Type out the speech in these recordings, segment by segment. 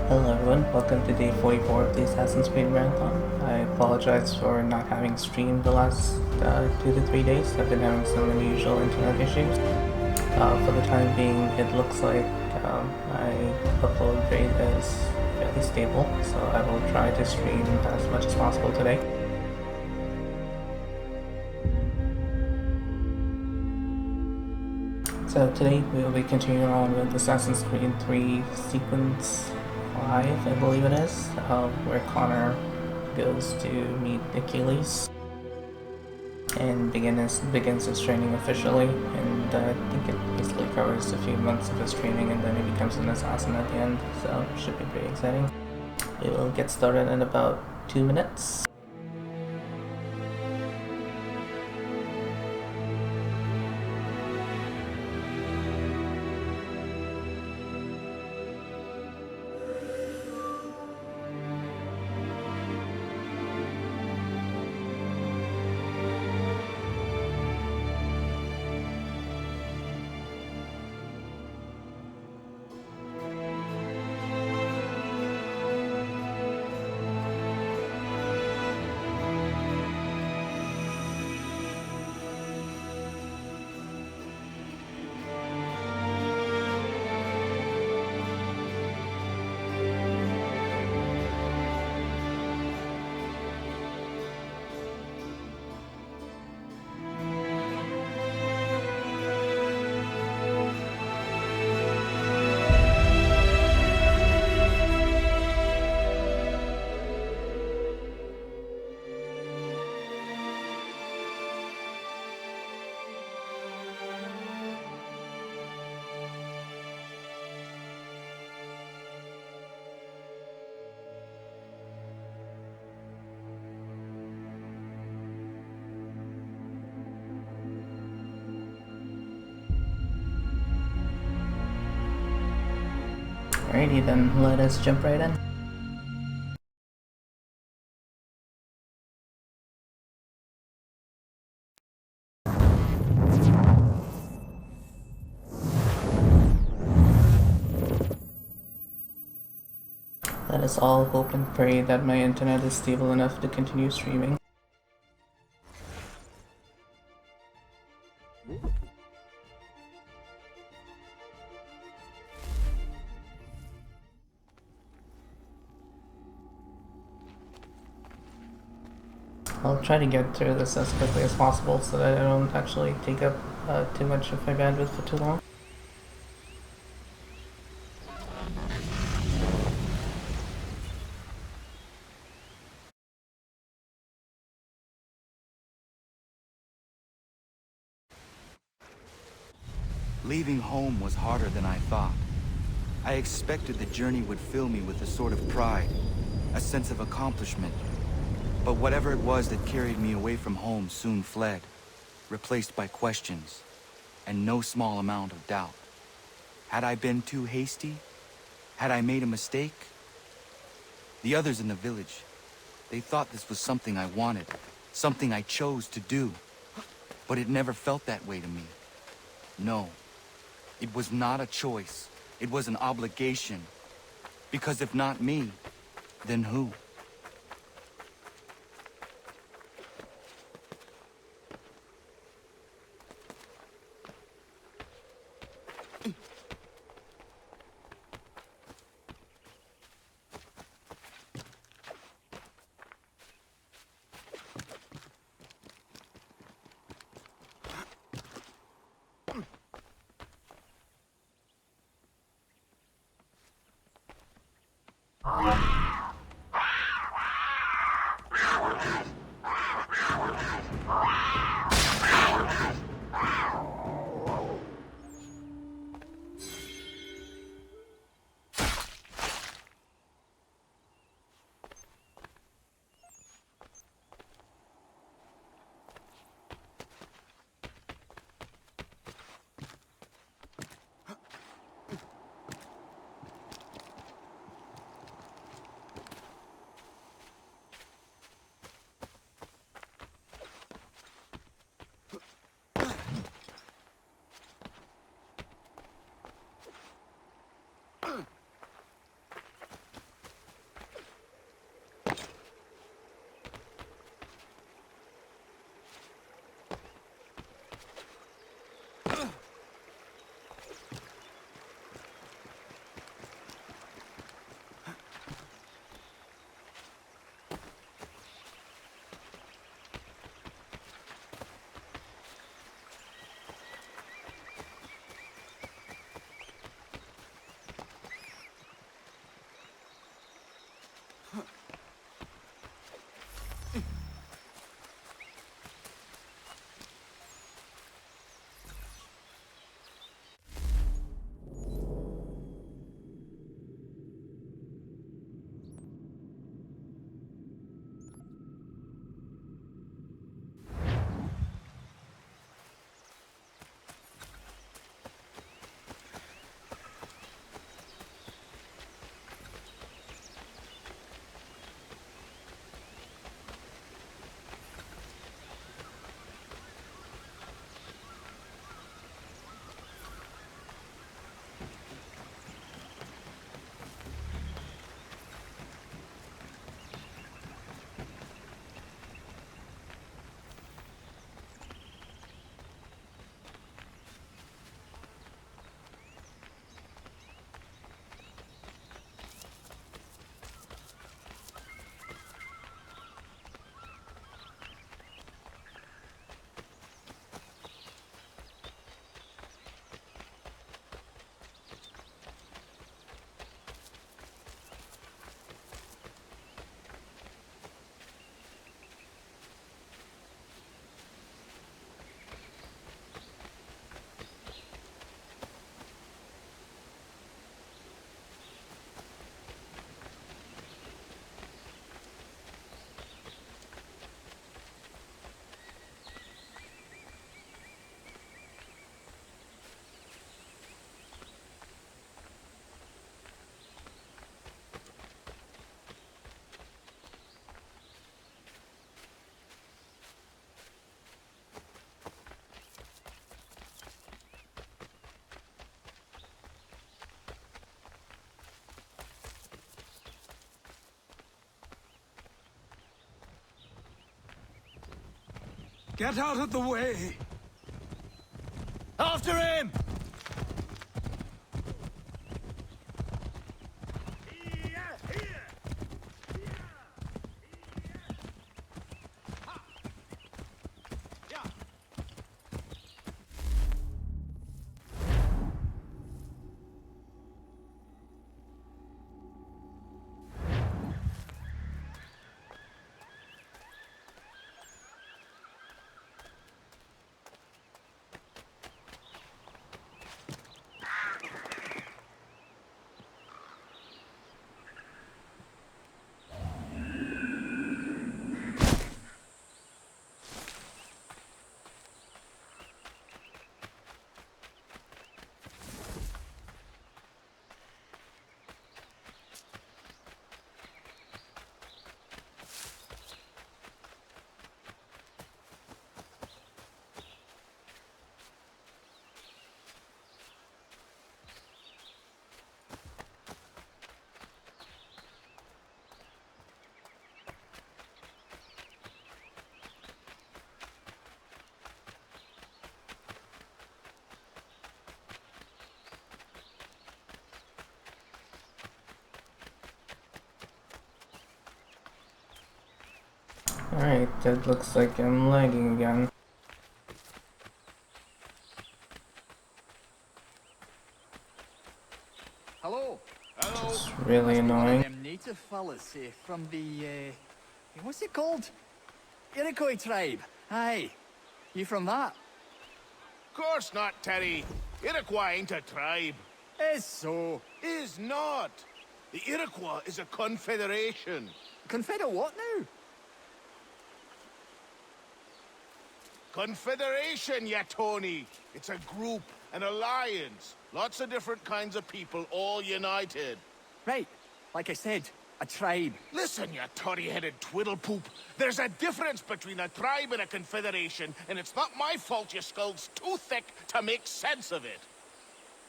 Hello everyone, welcome to day 44 of the Assassin's Creed Marathon. I apologize for not having streamed the last 2 to 3 days. I've been having some unusual internet issues. For the time being, it looks like my upload rate is fairly stable, so I will try to stream as much as possible today. So today we will be continuing on with Assassin's Creed 3 Sequence 5, I believe it is, where Connor goes to meet Achilles and begins his training officially, and I think it basically covers a few months of his training, and then he becomes an assassin at the end, so it should be pretty exciting. We will get started in about 2 minutes. Alrighty then, let us jump right in. Let us all hope and pray that my internet is stable enough to continue streaming. I'll try to get through this as quickly as possible so that I don't actually take up too much of my bandwidth for too long. Leaving home was harder than I thought. I expected the journey would fill me with a sort of pride, a sense of accomplishment. But whatever it was that carried me away from home soon fled, replaced by questions, and no small amount of doubt. Had I been too hasty? Had I made a mistake? The others in the village, they thought this was something I wanted, something I chose to do. But it never felt that way to me. No. It was not a choice. It was an obligation. Because if not me, then who? Get out of the way! After him! Alright, that looks like I'm lagging again. Hello. Hello. It's really annoying. Them native fellas from the what's it called? Iroquois tribe. Aye. You from that? Course not, Terry. Iroquois ain't a tribe. Is so. Is not. The Iroquois is a confederation. Confederate what now? Confederation, ya Tony. It's a group, an alliance. Lots of different kinds of people, all united. Right. Like I said, a tribe. Listen, you toddy-headed twiddlepoop. There's a difference between a tribe and a confederation, and it's not my fault your skull's too thick to make sense of it.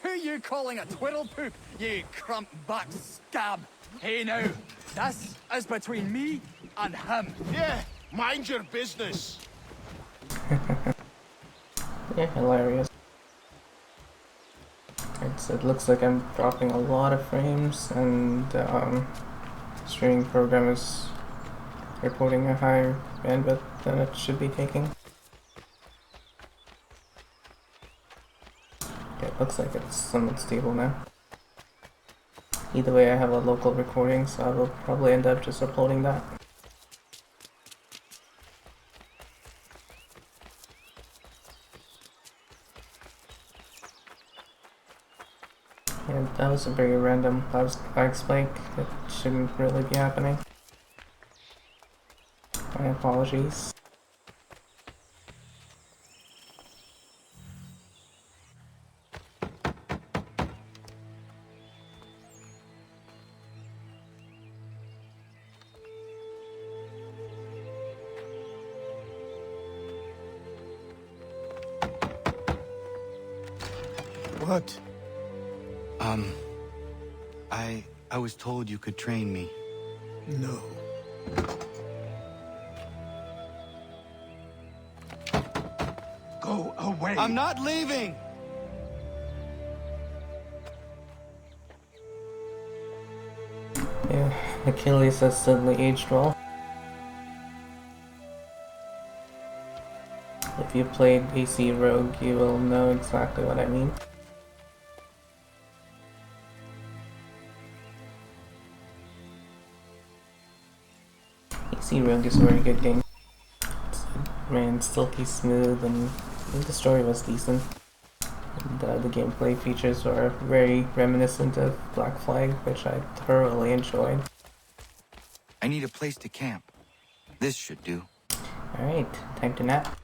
Who you calling a twiddlepoop, you crump back scab? Hey now, this is between me and him. Yeah, mind your business. Yeah, hilarious. It looks like I'm dropping a lot of frames, and streaming program is reporting a higher bandwidth than it should be taking. Okay, it looks like it's somewhat stable now. Either way, I have a local recording, so I will probably end up just uploading that. Yeah, that was a very random lag spike. It shouldn't really be happening. My apologies. What? I was told you could train me. No. Go away! I'm not leaving! Yeah, Achilles has suddenly aged well. If you played AC Rogue, you will know exactly what I mean. AC Rogue is a very good game. It ran silky smooth, and the story was decent. And, the gameplay features are very reminiscent of Black Flag, which I thoroughly enjoyed. I need a place to camp. This should do. Alright, time to nap.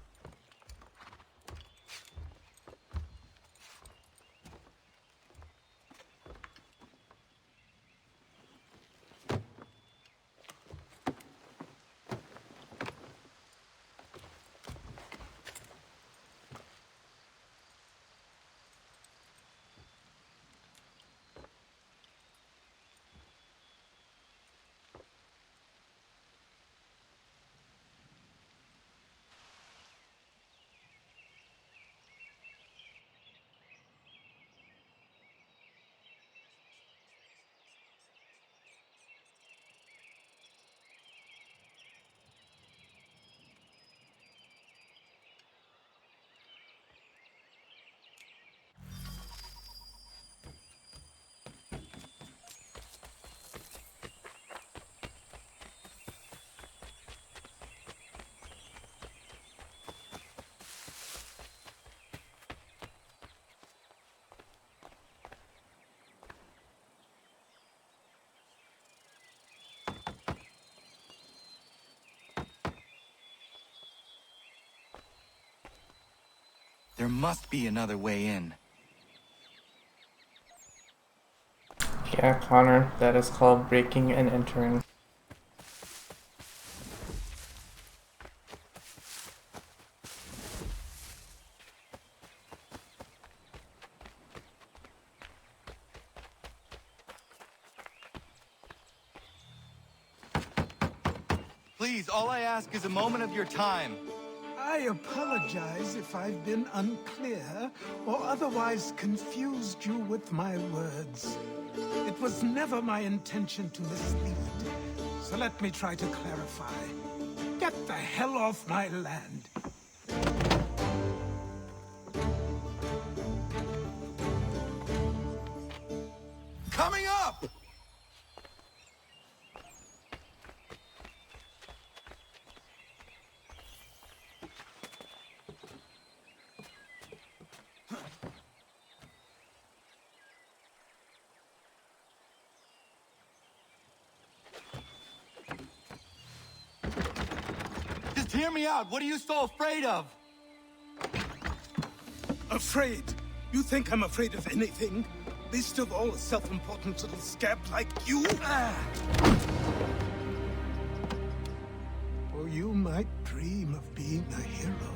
There must be another way in. Yeah, Connor, that is called breaking and entering. Please, all I ask is a moment of your time. I apologize if I've been unclear or otherwise confused you with my words. It was never my intention to mislead, so let me try to clarify. Get the hell off my land. Coming up! Just hear me out. What are you so afraid of? Afraid? You think I'm afraid of anything? Least of all a self-important little scab like you? Or you might dream of being a hero,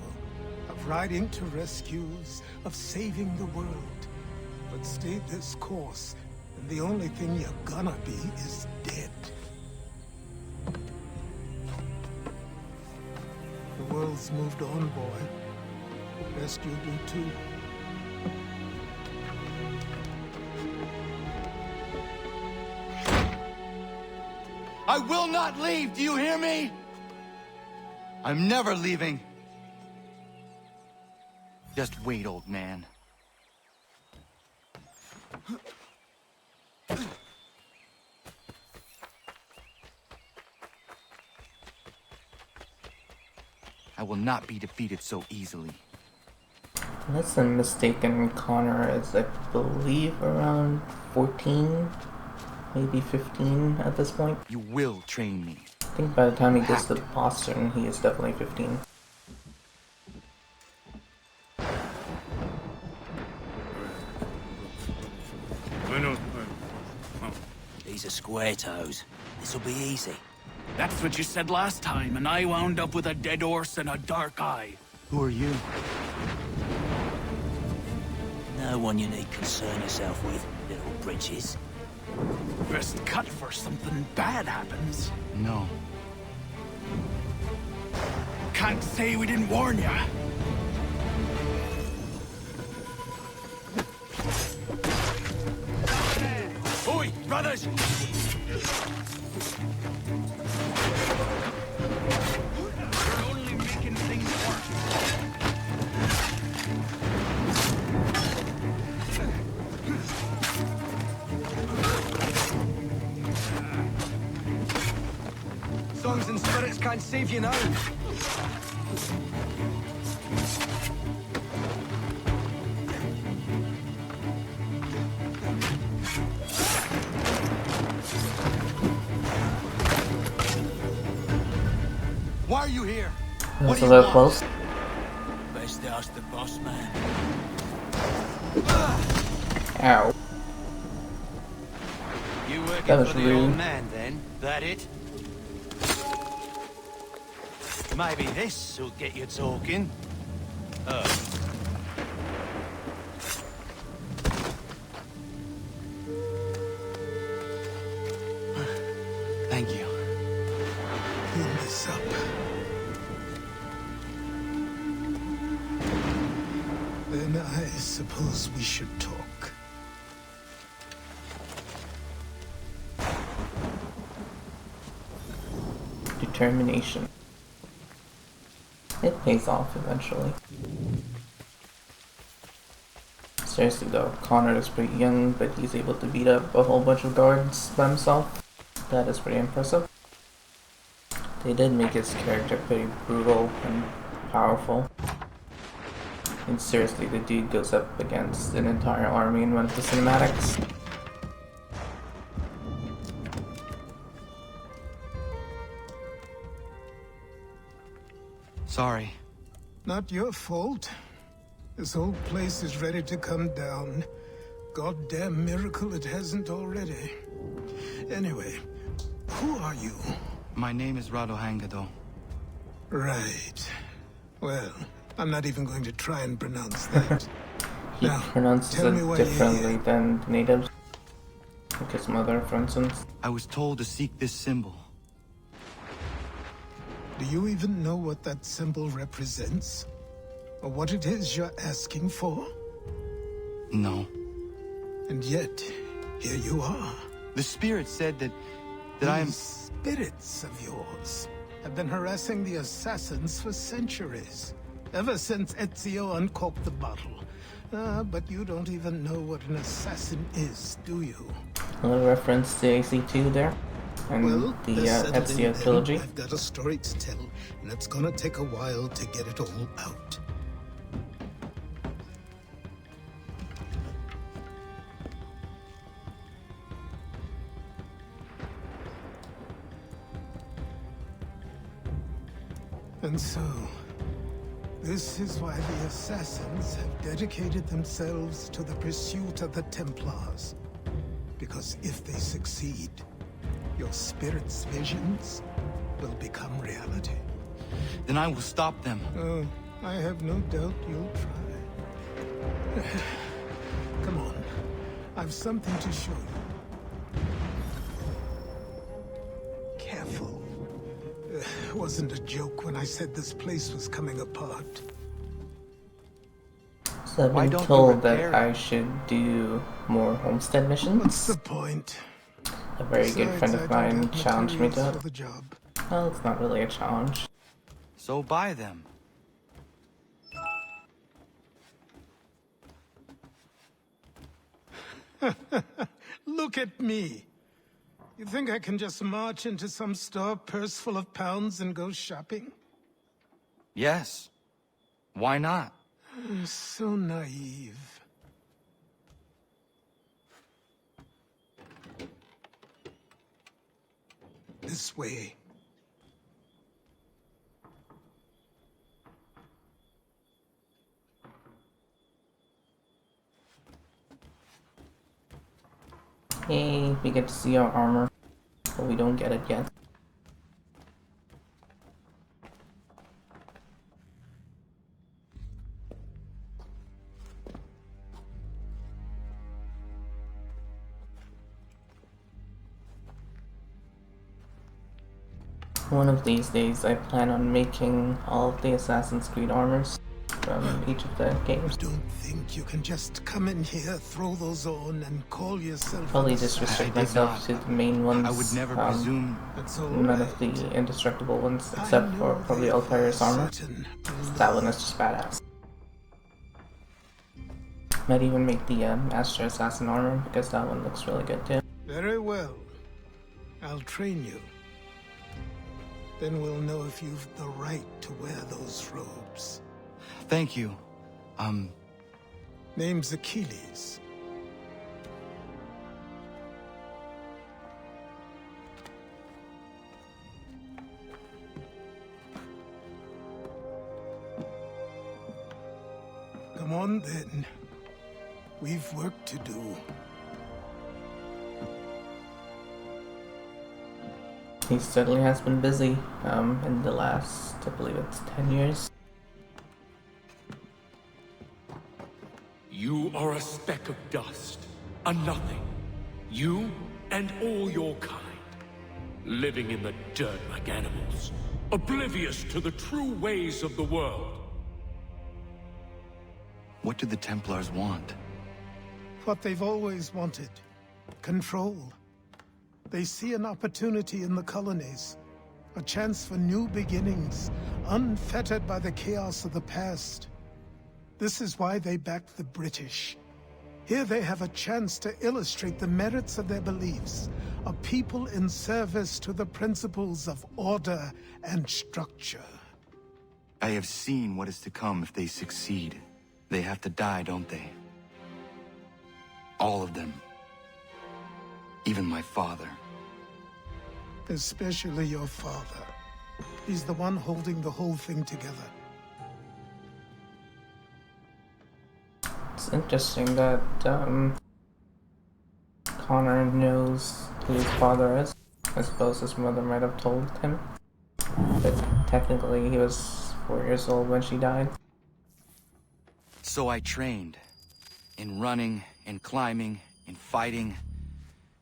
of riding to rescues, of saving the world. But stay this course, and the only thing you're gonna be is dead. The world's moved on, boy. Best you do too. I will not leave, do you hear me? I'm never leaving. Just wait, old man. I will not be defeated so easily. Unless I'm mistaken, Connor is, I believe, around 14, maybe 15 at this point. You will train me. I think by the time he gets to Boston, he is definitely 15. These are square toes. This'll be easy. That's what you said last time, and I wound up with a dead horse and a dark eye. Who are you? No one you need concern yourself with, little bridges. Best cut for something bad happens. No. Can't say we didn't warn ya. Oi, brothers! We're only making things worse. Songs and spirits can't save you now. Why are you here? That's a little close. Best ask the boss man. Ow. You working That was for the rude. old man, then? That it? Maybe this will get you talking. Thank you. Clean this up. Then I suppose we should talk. Determination. It pays off eventually. Seriously though, Connor is pretty young, but he's able to beat up a whole bunch of guards by himself. That is pretty impressive. They did make his character pretty brutal and powerful. And seriously, the dude goes up against an entire army in one of the cinematics. Sorry. Not your fault. This whole place is ready to come down. Goddamn miracle it hasn't already. Anyway, who are you? My name is Radohangado. Right. Well, I'm not even going to try and pronounce that. He Now, pronounces tell me it why you're differently here. than the natives. Like his mother, for instance. I was told to seek this symbol. Do you even know what that symbol represents? Or what it is you're asking for? No. And yet, here you are. The spirit said that I am... These spirits of yours have been harassing the assassins for centuries. Ever since Ezio uncorked the bottle. But you don't even know what an assassin is, do you? A little reference to AC2 there. And Well, the let's settle in Ezio then. trilogy. I've got a story to tell, and it's gonna take a while to get it all out. And so, this is why the Assassins have dedicated themselves to the pursuit of the Templars. Because if they succeed, your spirit's visions will become reality. Then I will stop them. Oh, I have no doubt you'll try. Come on, I've something to show you. Careful. Wasn't a joke when I said this place was coming apart. So I've Why been don't you told that repair it? I should do more homestead missions. What's the point? A very good friend Besides, of I don't mine have challenged me to materials it. for the job. Well, it's not really a challenge. So buy them. Look at me. You think I can just march into some store, purse full of pounds, and go shopping? Yes. Why not? I'm so naive. This way. Hey, we get to see our armor, but we don't get it yet. One of these days, I plan on making all of the Assassin's Creed armors from each of the games. Don't think you can just come in here, throw those on, and call yourself Probably an just assassin. restrict I did myself not. to the main ones. I would never presume. That's all None right. of the indestructible ones, I except know for probably they Altair's are armor. certain. That one is just badass. Might even make the Master Assassin armor, because that one looks really good too. Very well. I'll train you. Then we'll know if you've the right to wear those robes. Thank you. Name's Achilles. Come on then. We've work to do. He certainly has been busy in the last, I believe it's 10 years. You are a speck of dust, a nothing. You and all your kind, living in the dirt like animals, oblivious to the true ways of the world. What do the Templars want? What they've always wanted. Control. They see an opportunity in the colonies. A chance for new beginnings, unfettered by the chaos of the past. This is why they backed the British. Here they have a chance to illustrate the merits of their beliefs. A people in service to the principles of order and structure. I have seen what is to come if they succeed. They have to die, don't they? All of them. Even my father. Especially your father. He's the one holding the whole thing together. It's interesting that Connor knows who his father is. I suppose his mother might have told him, but technically he was 4 years old when she died. So I trained. In running, in climbing, in fighting,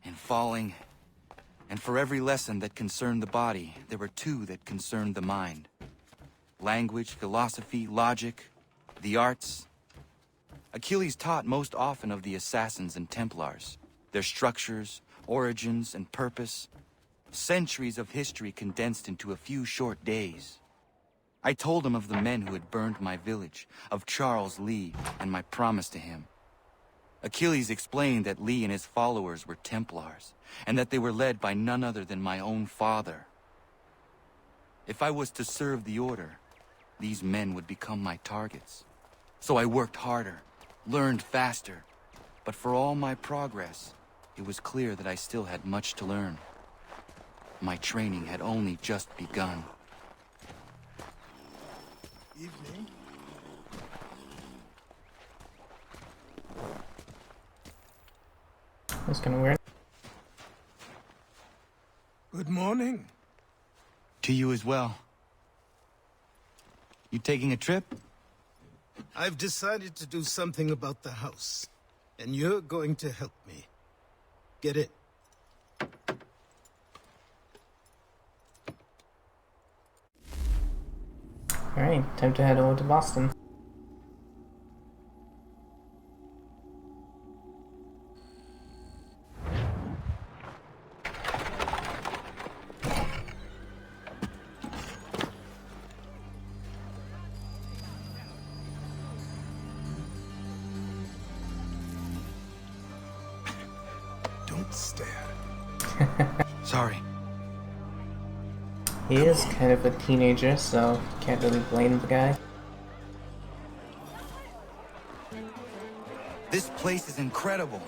in falling. And for every lesson that concerned the body, there were two that concerned the mind. Language, philosophy, logic, the arts. Achilles taught most often of the assassins and Templars, their structures, origins, and purpose. Centuries of history condensed into a few short days. I told him of the men who had burned my village, of Charles Lee, and my promise to him. Achilles explained that Lee and his followers were Templars, and that they were led by none other than my own father. If I was to serve the order, these men would become my targets. So I worked harder, learned faster, but for all my progress, it was clear that I still had much to learn. My training had only just begun. Evening. That's kind of weird. Good morning. To you as well. You taking a trip? I've decided to do something about the house, and you're going to help me. Get it? Alright, time to head over to Boston. Don't stare. Sorry. He is kind of a teenager, so can't really blame the guy. This place is incredible.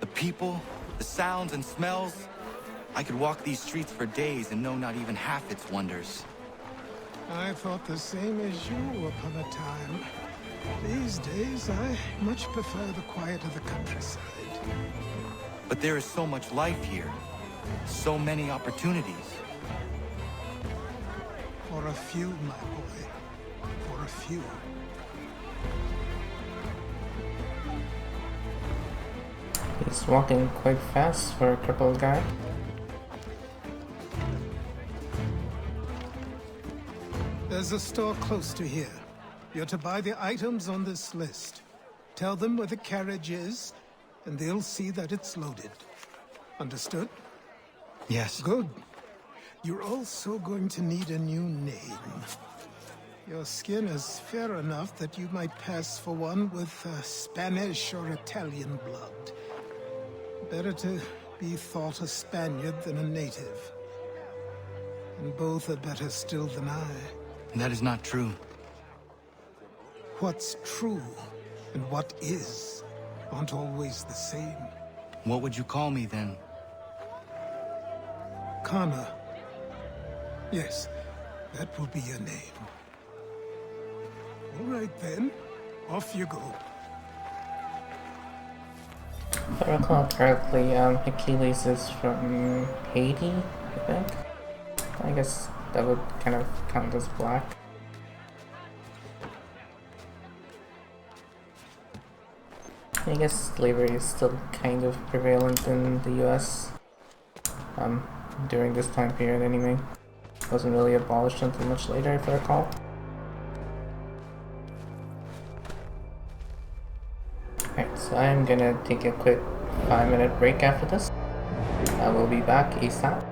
The people, the sounds and smells. I could walk these streets for days and know not even half its wonders. I thought the same as you upon a time. These days, I much prefer the quiet of the countryside. But there is so much life here. So many opportunities. For a few, my boy. For a few. He's walking quite fast for a crippled guy. There's a store close to here. You're to buy the items on this list. Tell them where the carriage is, and they'll see that it's loaded. Understood? Yes. Good. You're also going to need a new name. Your skin is fair enough that you might pass for one with Spanish or Italian blood. Better to be thought a Spaniard than a native. And both are better still than I. That is not true. What's true and what is aren't always the same. What would you call me then? Connor. Yes, that will be your name. All right then, off you go. If I recall correctly, Achilles is from Haiti, I think. I guess that would kind of count as black. I guess slavery is still kind of prevalent in the US. During this time period anyway. Wasn't really abolished until much later, if I recall. Alright, so I'm gonna take a quick 5-minute break after this. I will be back ASAP.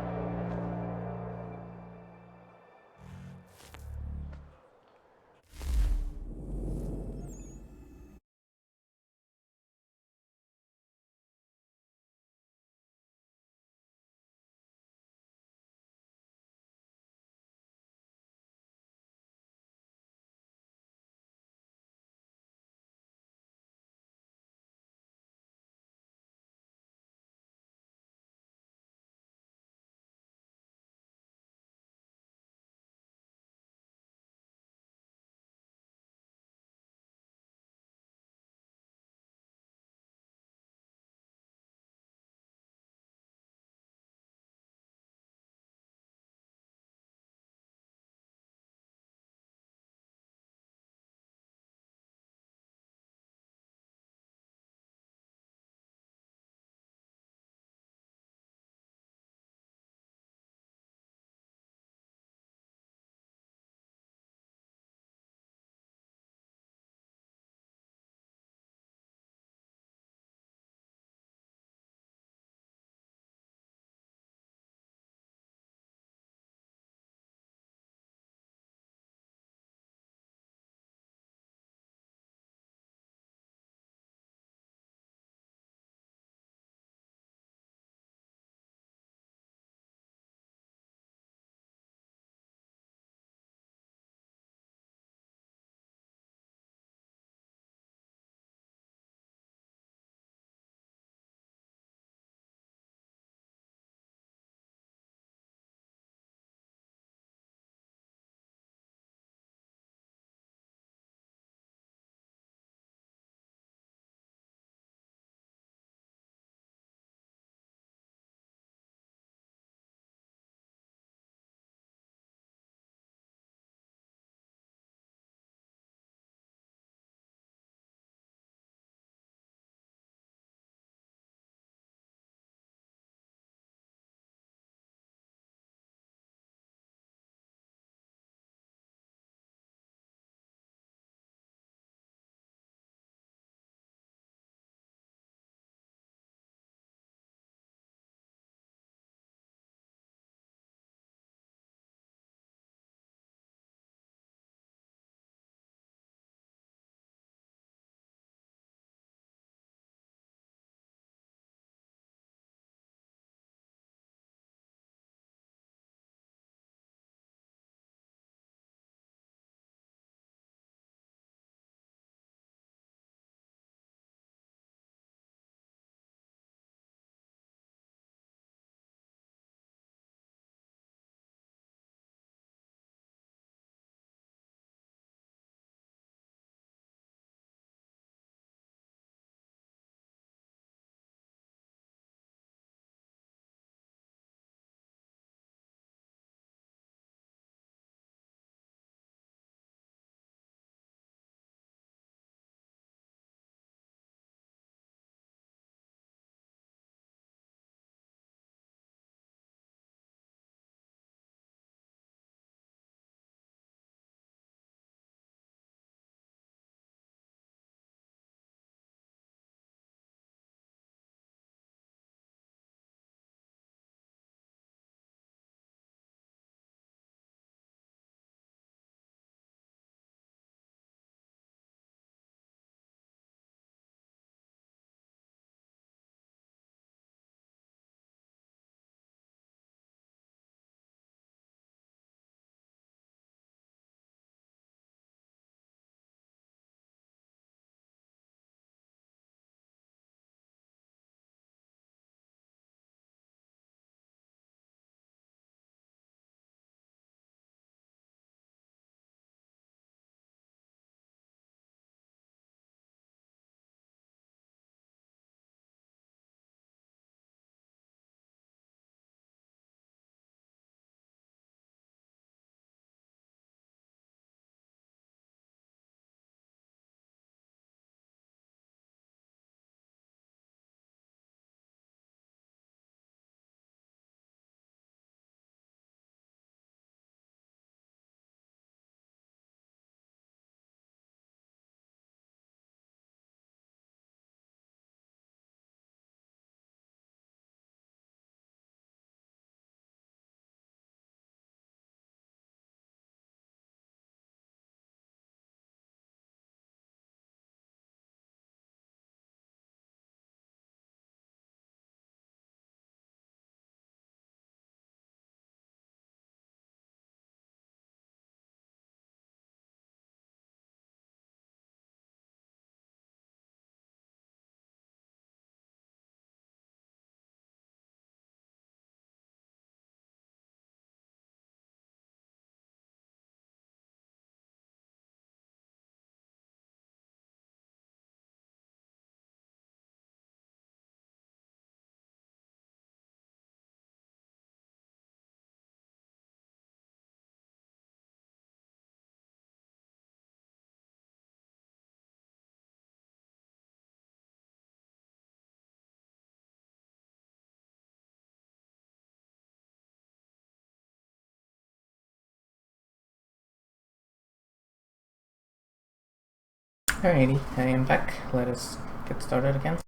Alrighty, I am back. Let us get started again.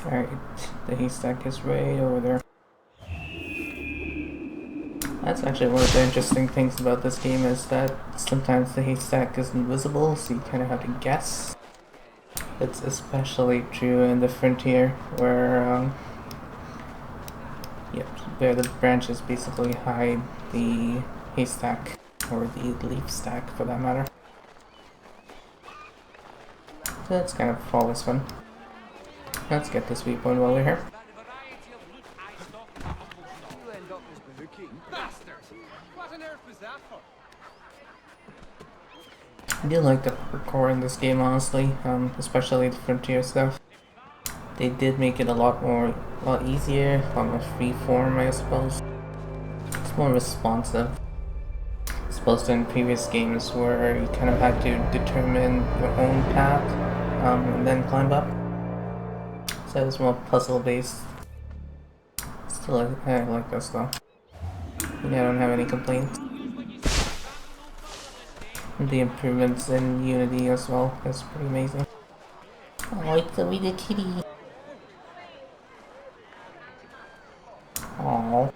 Alright, the haystack is right over there. That's actually one of the interesting things about this game is that sometimes the haystack is invisible, so you kind of have to guess. It's especially true in the frontier, where where the branches basically hide the haystack, or the leaf stack for that matter. So that's kind of always fun. Let's get this waypoint while we're here. I do like the parkour in this game, honestly, especially the frontier stuff. They did make it a lot easier, a lot more free form, I suppose. It's more responsive, as opposed to in previous games where you kind of had to determine your own path and then climb up. So it's more puzzle based. Still, I like this though. I don't have any complaints. The improvements in Unity as well is pretty amazing. Oh, it's a wee kitty. Aww.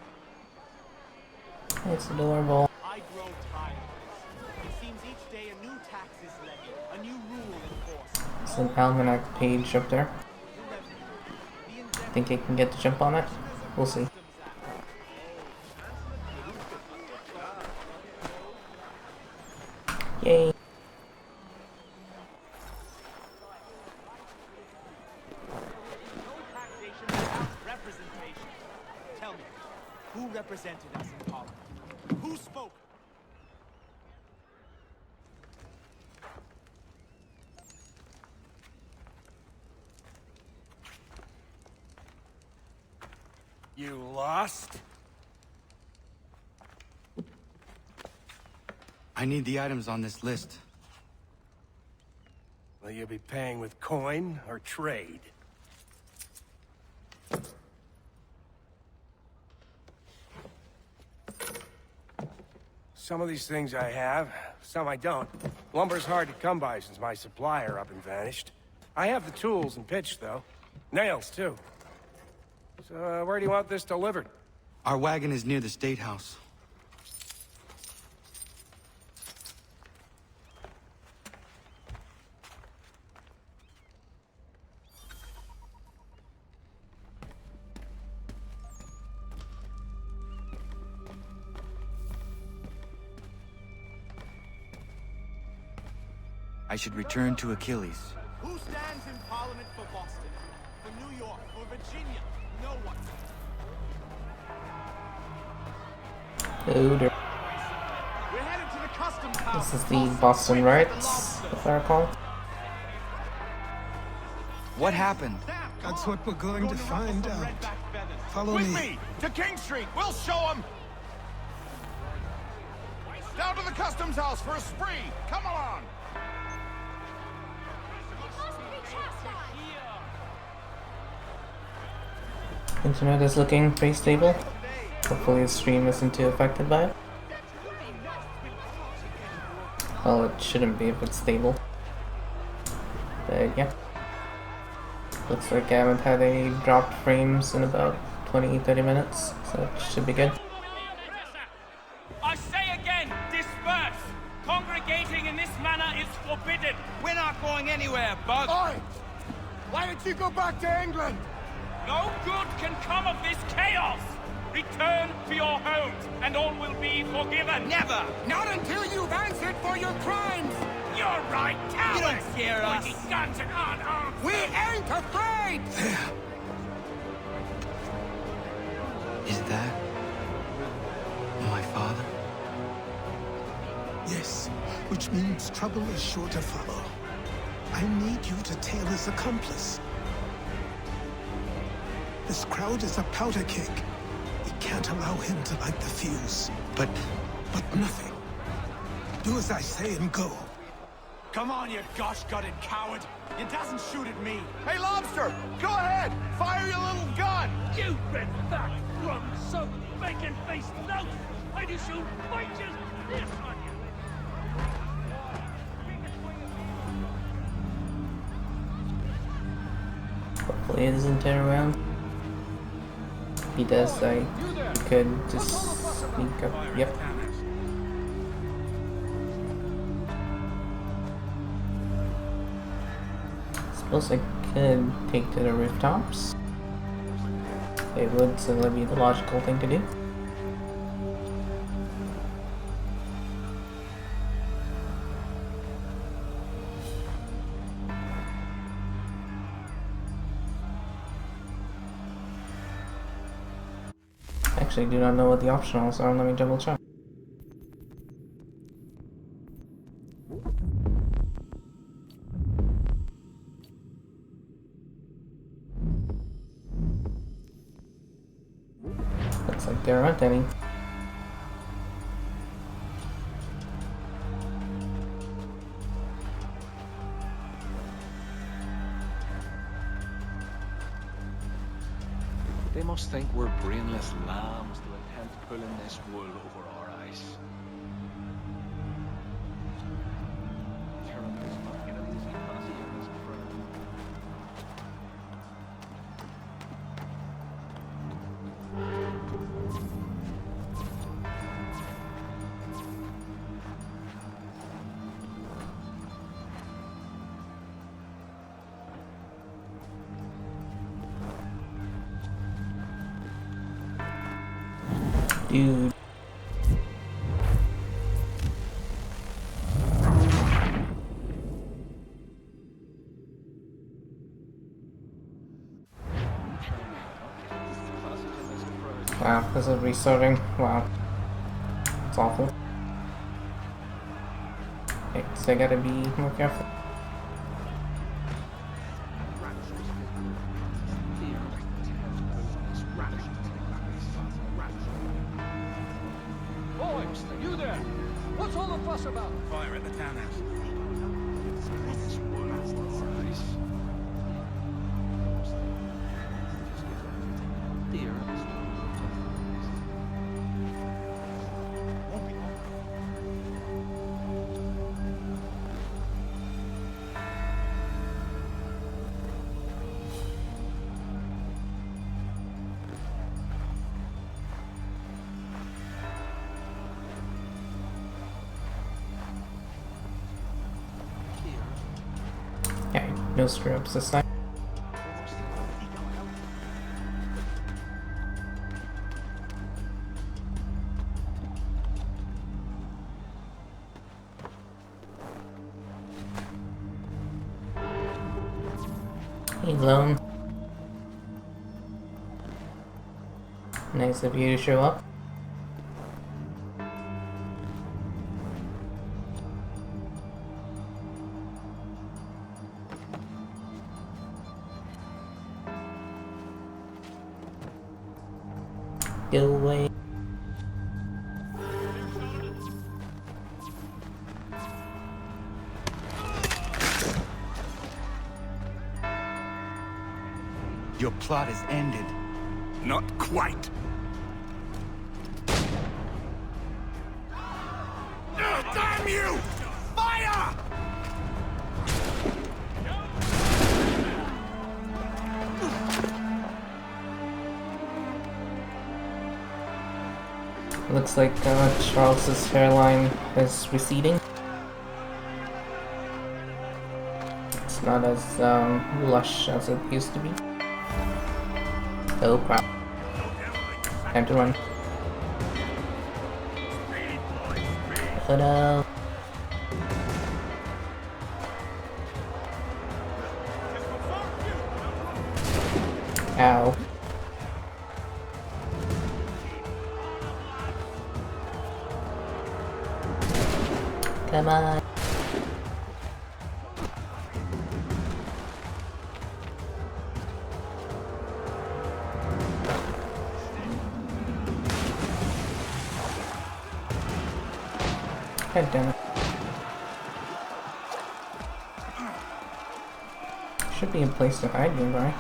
It's adorable. I grow tired. It seems each day a new tax is levied, a new rule enforced. It's an almanac page up there. Think I can get the jump on it? We'll see. Yay! Representation. Tell me, who represented us in Parliament? Who spoke? You lost? I need the items on this list. Will you be paying with coin or trade? Some of these things I have, some I don't. Lumber's hard to come by since my supplier up and vanished. I have the tools and pitch, though. Nails, too. So, where do you want this delivered? Our wagon is near the State House. I should return to Achilles. Who stands in Parliament for Boston? For New York? For Virginia? No one. Oh dear. We're headed to the customs house. This is the Boston riots, if I recall. What happened? That's what we're going to find out. Follow With me. me to King Street. We'll show them. Down to the customs house for a spree. Come along. Internet is looking pretty stable. Hopefully the stream isn't too affected by it. Well, it shouldn't be if it's stable. But yeah. Looks like I haven't had any dropped frames in about 20-30 minutes, so it should be good. I say again, disperse! Congregating in this manner is forbidden! We're not going anywhere, Bug. Oi! Why did you go back to England? No good can come of this chaos! Return to your homes, and all will be forgiven! Never! Not until you've answered for your crimes! You're right, cowards! You don't scare us. Pointing guns and unarmed! We ain't afraid! Is that my father? Yes, which means trouble is sure to follow. I need you to tail his accomplice. This crowd is a powder keg. We can't allow him to light the fuse. But But nothing. Do as I say and go. Come on, you gosh-gutted coward! You doesn't shoot at me! Hey, Lobster! Go ahead! Fire your little gun! You red fat, rum soaked, bacon faced lout! I do shoot bitches this on you! Hopefully it isn't turn around. If he does, I could just sneak up. Yep. Suppose I could take to the rooftops. It would certainly be the logical thing to do. Actually, do not know what the optionals are. Let me double check. Looks like there aren't any. They must think we're brainless lambs to attempt pulling this wool over our eyes. Terrible's not get an easy passage in this crowd. Dude. Wow, this is restarting. Wow. It's awful. Okay, so I gotta be more careful. Boys, you there? What's all the fuss about? Fire at the townhouse. Okay, no screw ups this time. Hey, Lone. Nice of you to show up. Go away. Your plot is ended. Not quite. Damn you! Fire! Looks like Charles's hairline is receding. It's not as lush as it used to be. Oh crap. Time to run. Oh no. Ow. Come on. God damn it. should be a place to hide nearby.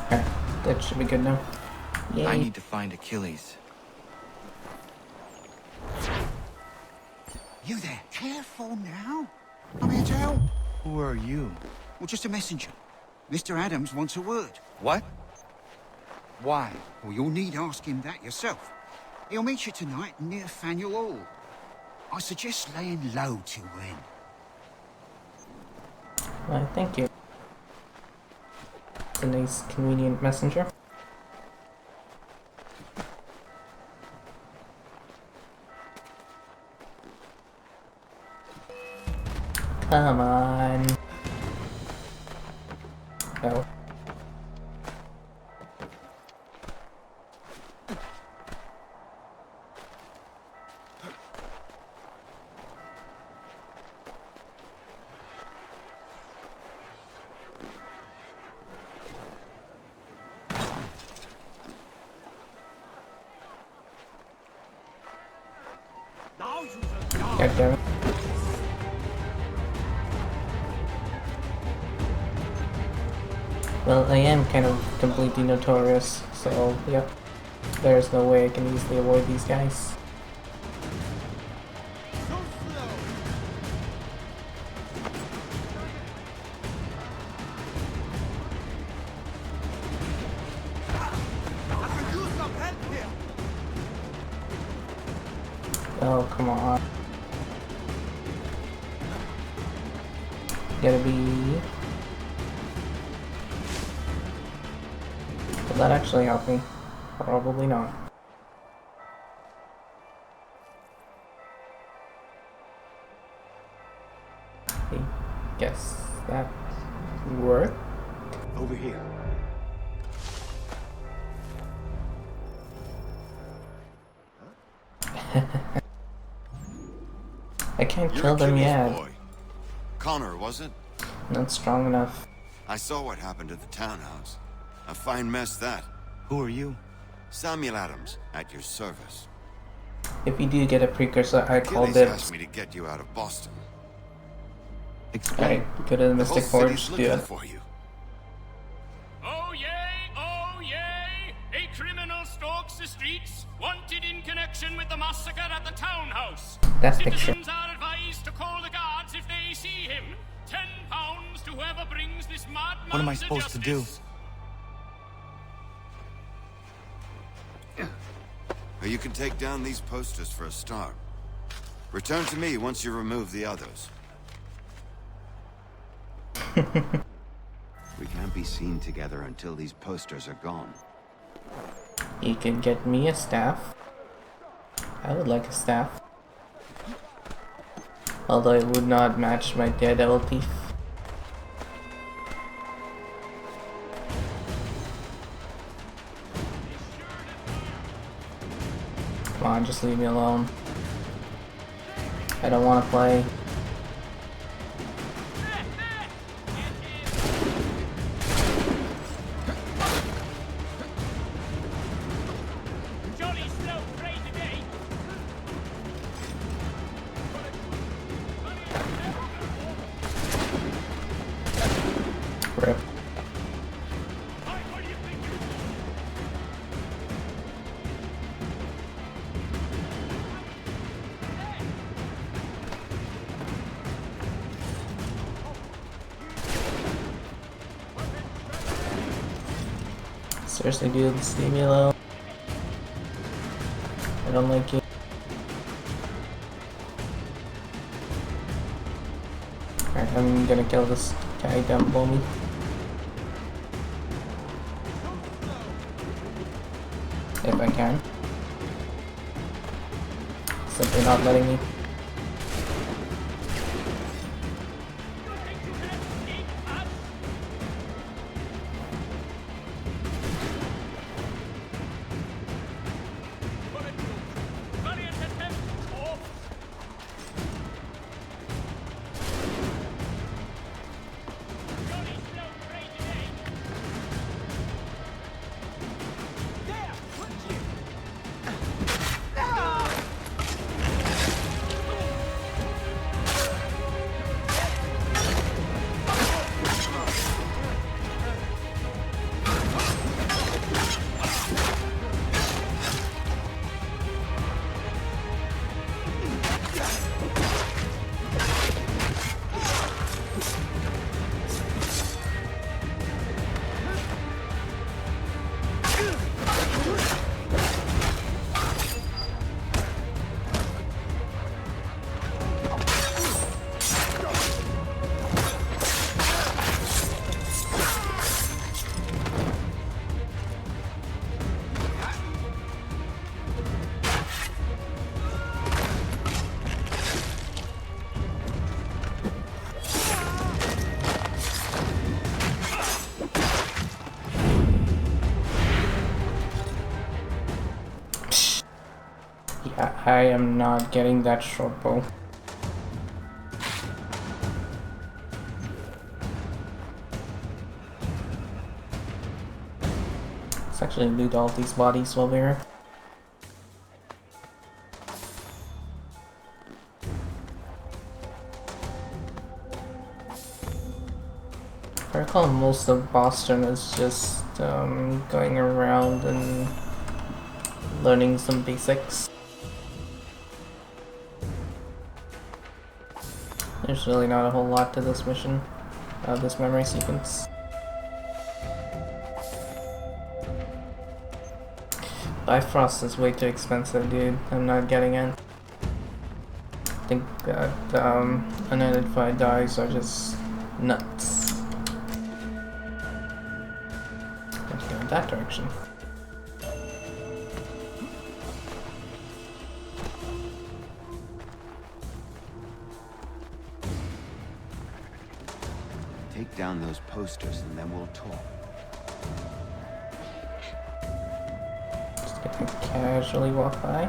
Okay, that should be good now. Yay. I need to find Achilles. You there? Careful now. I'm here to help. Who are you? Well, just a messenger. Mr. Adams wants a word. What? Why? Well, you'll need ask him that yourself. He'll meet you tonight near Faneuil Hall. I suggest laying low till then. Thank you. It's a nice, convenient messenger. Come on. Oh. God damn it. Well, I am kind of completely notorious, so yep. There's no way I can easily avoid these guys. Oh, come on. Gotta be... Will that actually help me? Probably not. I guess that worked. Over here. I can't kill them yet. Boy. Connor, was it? Not strong enough. I saw what happened at the townhouse. A fine mess that. Who are you? Samuel Adams, at your service. If you do get a precursor, I call Achilles dibs. asked me to get you out of Boston. Explain. Alright, go to the Mystic whole Forge, city's do looking it. for you. Oh yay, oh yay! A criminal stalks the streets, wanted in connection with the massacre at the townhouse. That Citizens picture. are advised to call the guards if they see him. £10 to whoever brings this madman What am I supposed to do? You can take down these posters for a start. Return to me once you remove the others. We can't be seen together until these posters are gone. You could get me a staff. I would like a staff. Although it would not match my Daredevil teeth. Come on, just leave me alone. I don't want to play. Jolly slow prey today. Rip. Seriously, dude, just leave me alone. I don't like you. Alright, I'm gonna kill this guy down below me. If I can. Simply not letting me. I am not getting that short bow. Let's actually loot all these bodies while we're here. I recall most of Boston is just going around and learning some basics. There's really not a whole lot to this mission, this memory sequence. Bifrost is way too expensive, dude. I'm not getting it. I think that unidentified dyes are just nuts. Let's go in that direction. Take down those posters and then we'll talk. Just gonna casually walk by.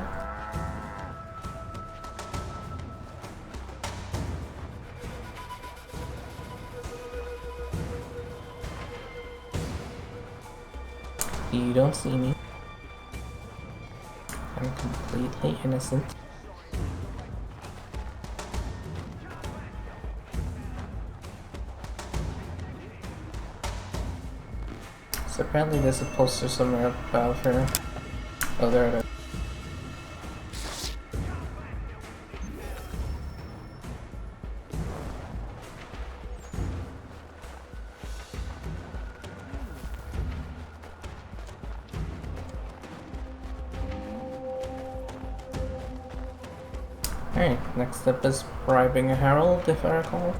You don't see me. I'm completely innocent. So apparently there's a poster somewhere about her. Oh, there it is. Alright, next up is bribing a herald, if I recall.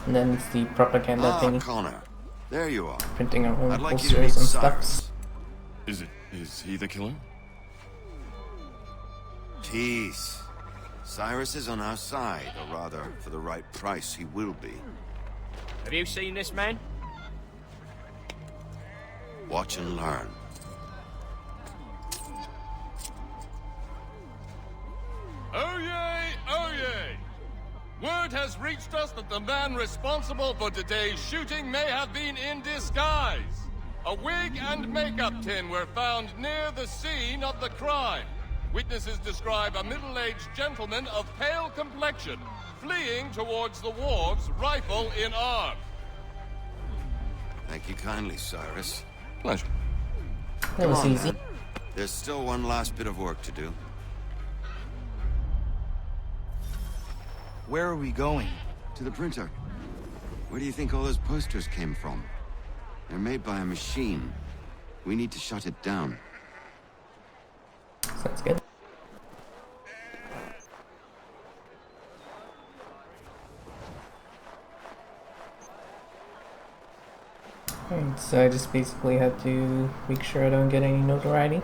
And then it's the propaganda thingy. Connor. There you are. Printing our own I'd like you to meet posters and Cyrus. stuff. Is he the killer? Peace. Cyrus is on our side, or rather, for the right price, he will be. Have you seen this man? Watch and learn. Oh yay! Oh yay! Word has reached us that the man responsible for today's shooting may have been in disguise. A wig and makeup tin were found near the scene of the crime. Witnesses describe a middle-aged gentleman of pale complexion fleeing towards the wharves, rifle in arm. Thank you kindly, Cyrus. Pleasure. That was Come on, easy. man. There's still one last bit of work to do. Where are we going? To the printer. Where do you think all those posters came from? They're made by a machine. We need to shut it down. Sounds good. Alright, so I just basically had to make sure I don't get any notoriety.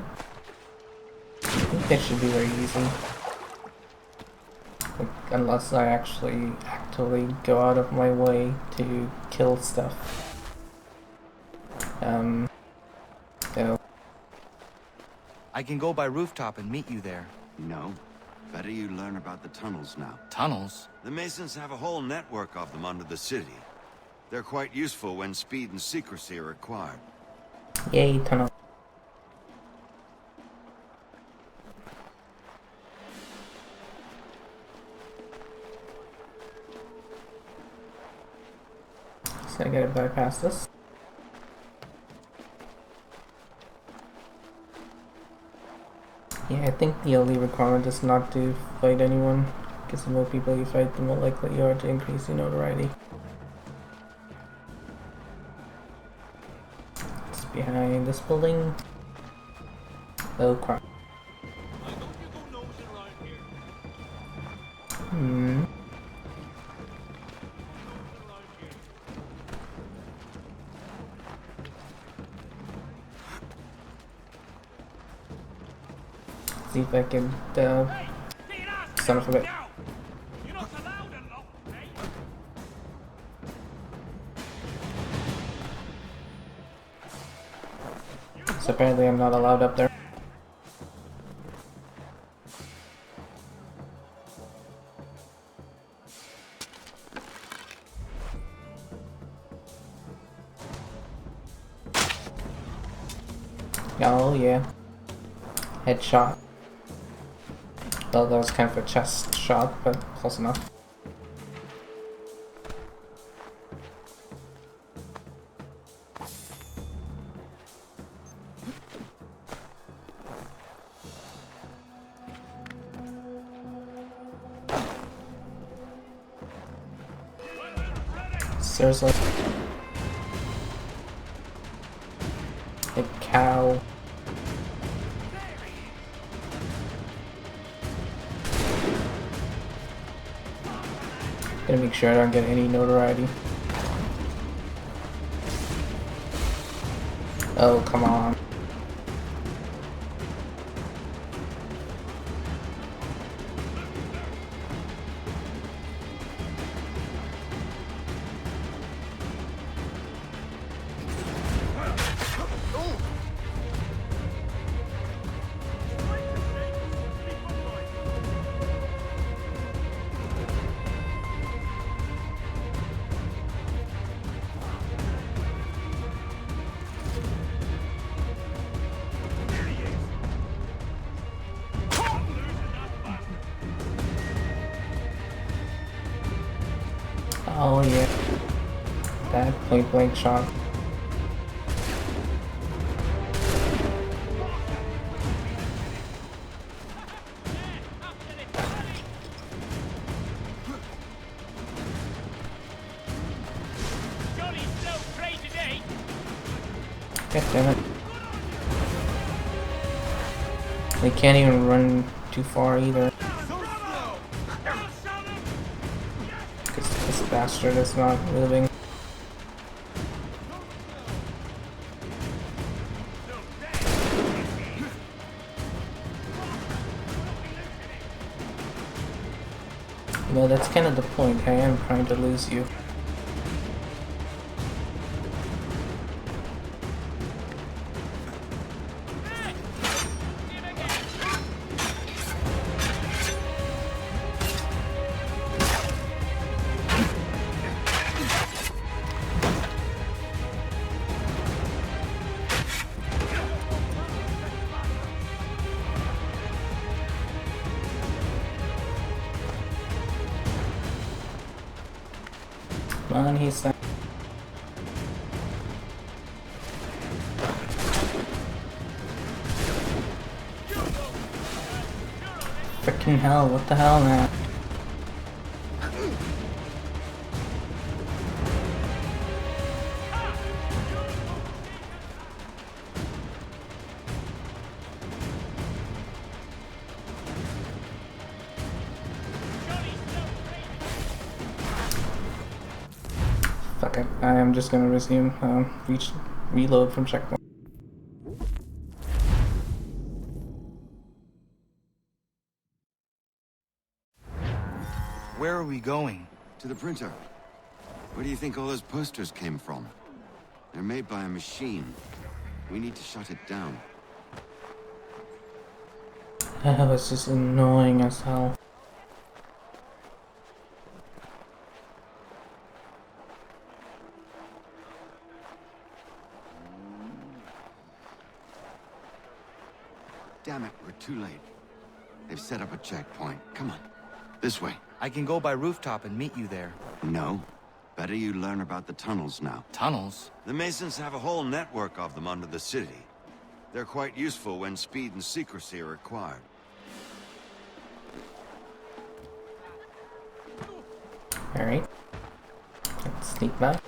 I think that should be very easy. Like, unless I actually actively go out of my way to kill stuff. So. I can go by rooftop and meet you there. No. Better you learn about the tunnels now. Tunnels? The Masons have a whole network of them under the city. They're quite useful when speed and secrecy are required. Yay, tunnel. So I gotta bypass this. Yeah, I think the only requirement is not to fight anyone, because the more people you fight, the more likely you are to increase your notoriety. It's behind this building. Oh crap. See if I can, son of a bit. So apparently I'm not allowed up there. Oh yeah. Headshot. Well, that was kind of a chest shot, but close enough. Seriously. A cow. Gotta make sure I don't get any notoriety. Oh, come on. Oh yeah. That point blank shot. God damn it. They can't even run too far either. Because this bastard is not moving. No, that's kind of the point. I am trying to lose you. Come on, he's like... Frickin' hell, what the hell, man? Fuck it, I am just gonna resume, reload from checkpoint. Where are we going? To the printer. Where do you think all those posters came from? They're made by a machine. We need to shut it down. That was just annoying as hell. Damn it, we're too late. They've set up a checkpoint. Come on. This way. I can go by rooftop and meet you there. No. Better you learn about the tunnels now. Tunnels? The Masons have a whole network of them under the city. They're quite useful when speed and secrecy are required. Alright. Let's sneak back.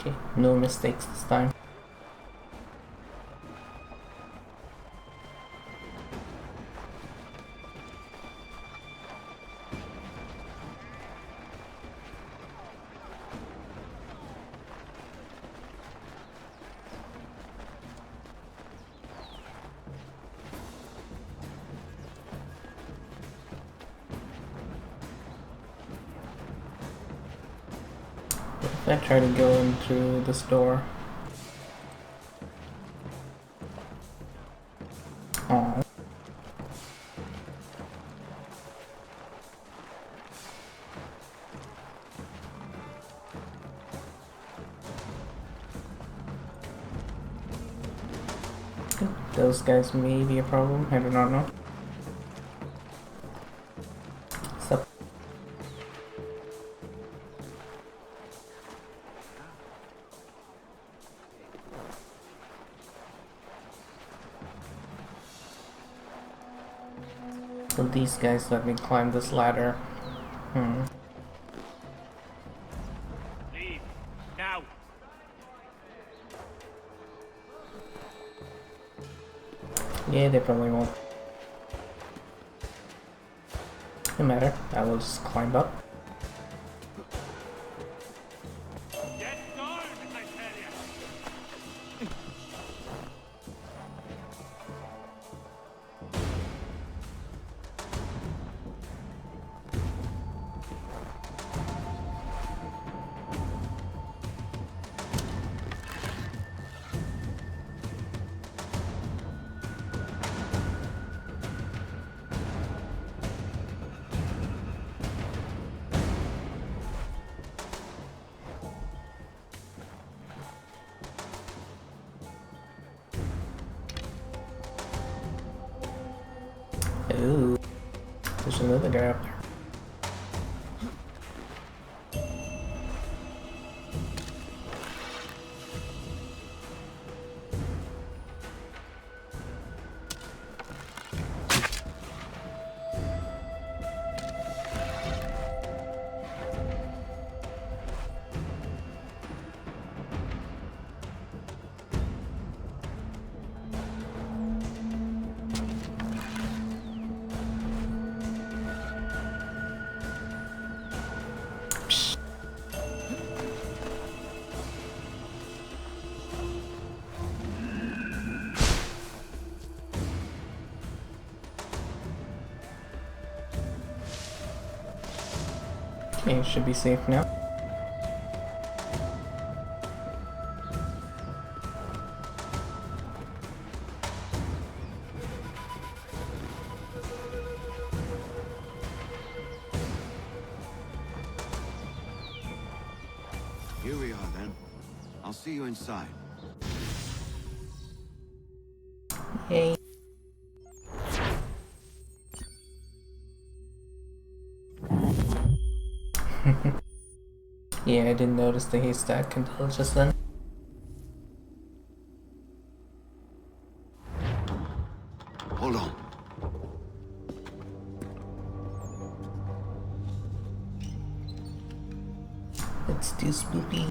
Okay, no mistakes this time. I try to go in through this door. Aww. Those guys may be a problem, I do not know. So these guys let me climb this ladder. Leave. Now. Yeah, they probably won't. No matter, I will just climb up. Get down, I tell you. Ooh, there's another guy up there. Okay, should be safe now. Here we are then. I'll see you inside. Yay. Yeah, I didn't notice the haystack until just then. Hold on. It's too spooky.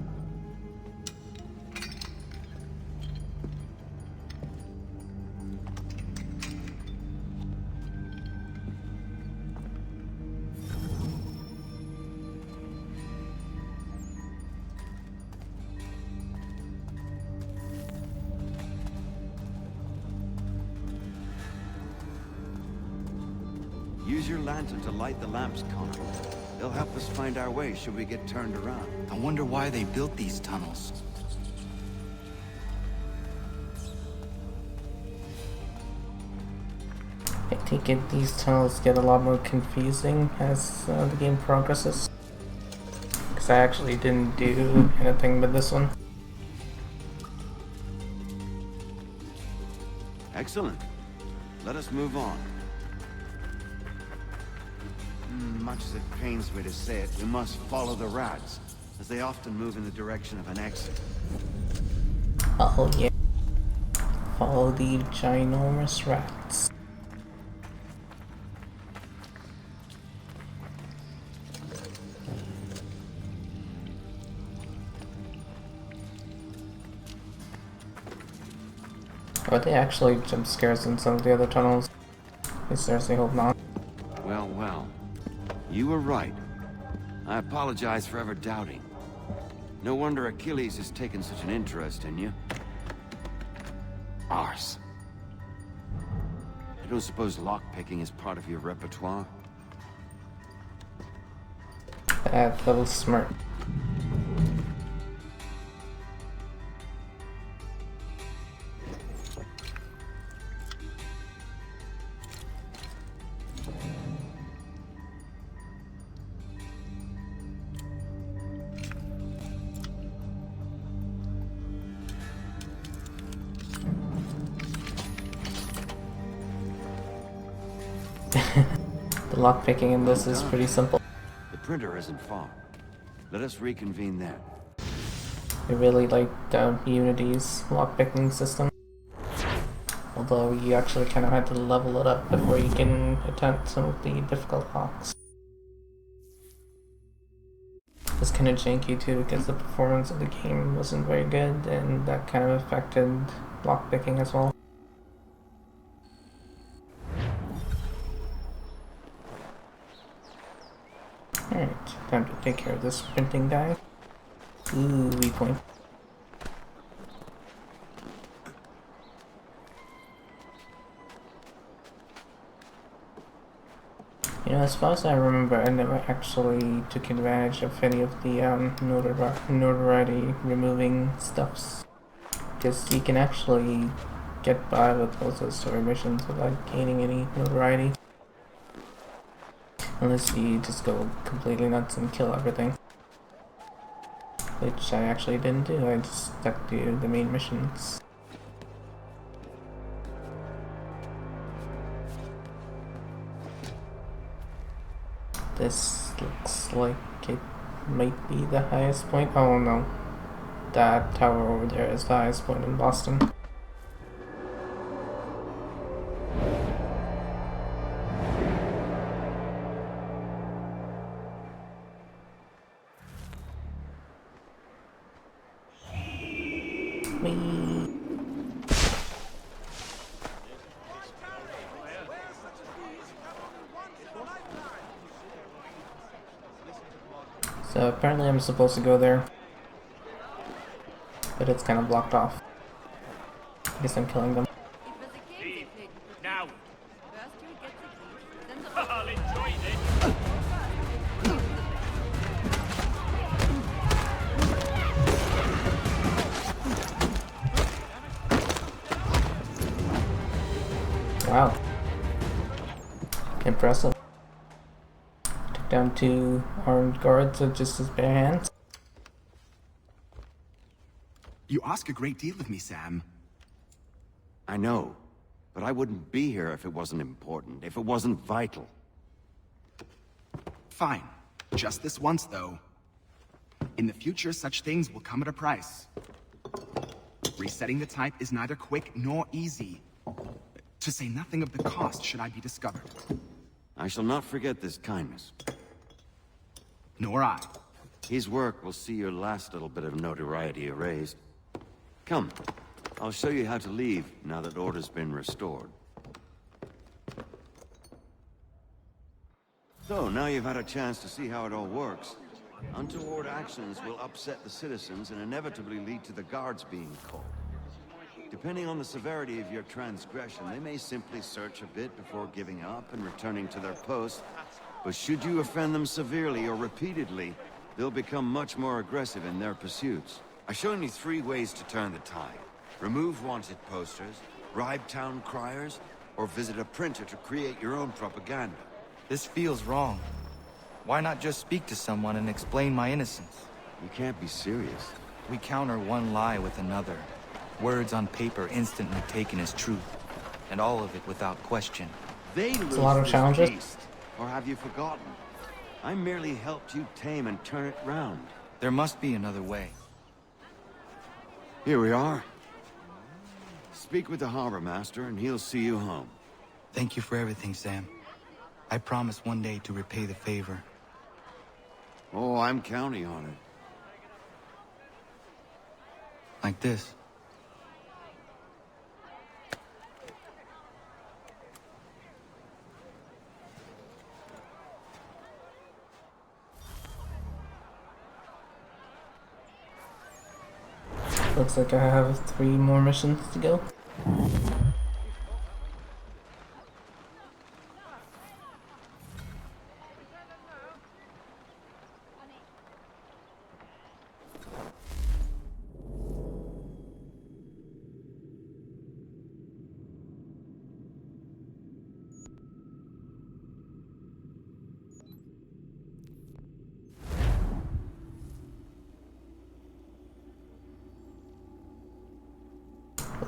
Use your lantern to light the lamps, Connor. They'll help us find our way should we get turned around. I wonder why they built these tunnels. I take it these tunnels get a lot more confusing as the game progresses. Because I actually didn't do anything with this one. Excellent. Let us move on. Much as it pains me to say it, we must follow the rats, as they often move in the direction of an exit. Oh yeah. Follow the ginormous rats. Are they actually jump scares in some of the other tunnels? I seriously hope not. Well, well. You were right. I apologize for ever doubting. No wonder Achilles has taken such an interest in you. Arse. I don't suppose lockpicking is part of your repertoire? That little smirk. Lockpicking in this is pretty simple. The printer isn't far. Let us reconvene there. I really like Unity's lockpicking system. Although you actually kind of have to level it up before you can attempt some of the difficult locks. It's kind of janky too because the performance of the game wasn't very good, and that kind of affected lockpicking as well. Alright, time to take care of this printing guy. Ooh, weak point. You know, as far as I remember, I never actually took advantage of any of the notoriety removing stuffs. Because you can actually get by with most of the story missions without gaining any notoriety. Unless you just go completely nuts and kill everything. Which I actually didn't do, I just stuck to the main missions. This looks like it might be the highest point. Oh no. That tower over there is the highest point in Boston. So apparently I'm supposed to go there, but it's kind of blocked off. I guess I'm killing them. Now. I'll enjoy this. Wow. Impressive. Took down 2 armed guards with just his bare hands. You ask a great deal of me, Sam. I know, but I wouldn't be here if it wasn't important, if it wasn't vital. Fine. Just this once, though. In the future, such things will come at a price. Resetting the type is neither quick nor easy. To say nothing of the cost should I be discovered. I shall not forget this kindness. Nor I. His work will see your last little bit of notoriety erased. Come, I'll show you how to leave now that order's been restored. So, now you've had a chance to see how it all works. Untoward actions will upset the citizens and inevitably lead to the guards being called. Depending on the severity of your transgression, they may simply search a bit before giving up and returning to their post. But should you offend them severely or repeatedly, they'll become much more aggressive in their pursuits. I've shown you 3 ways to turn the tide. Remove wanted posters, bribe town criers, or visit a printer to create your own propaganda. This feels wrong. Why not just speak to someone and explain my innocence? You can't be serious. We counter one lie with another. Words on paper instantly taken as truth, and all of it without question. They lose a lot of challenges. Beast, or have you forgotten? I merely helped you tame and turn it round. There must be another way. Here we are. Speak with the harbor master, and he'll see you home. Thank you for everything, Sam. I promise one day to repay the favor. Oh, I'm counting on it. Like this. Looks like I have 3 more missions to go.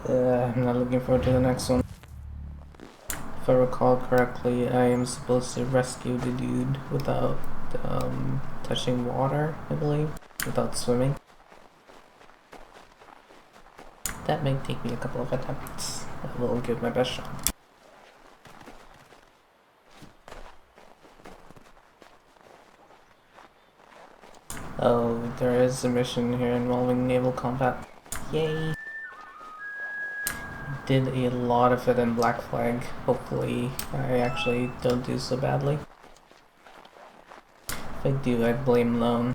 I'm not looking forward to the next one. If I recall correctly, I am supposed to rescue the dude without touching water, I believe, without swimming. That may take me a couple of attempts. I will give my best shot. Oh, there is a mission here involving naval combat. Yay! Did a lot of it in Black Flag. Hopefully I actually don't do so badly. If I do, I blame Lone.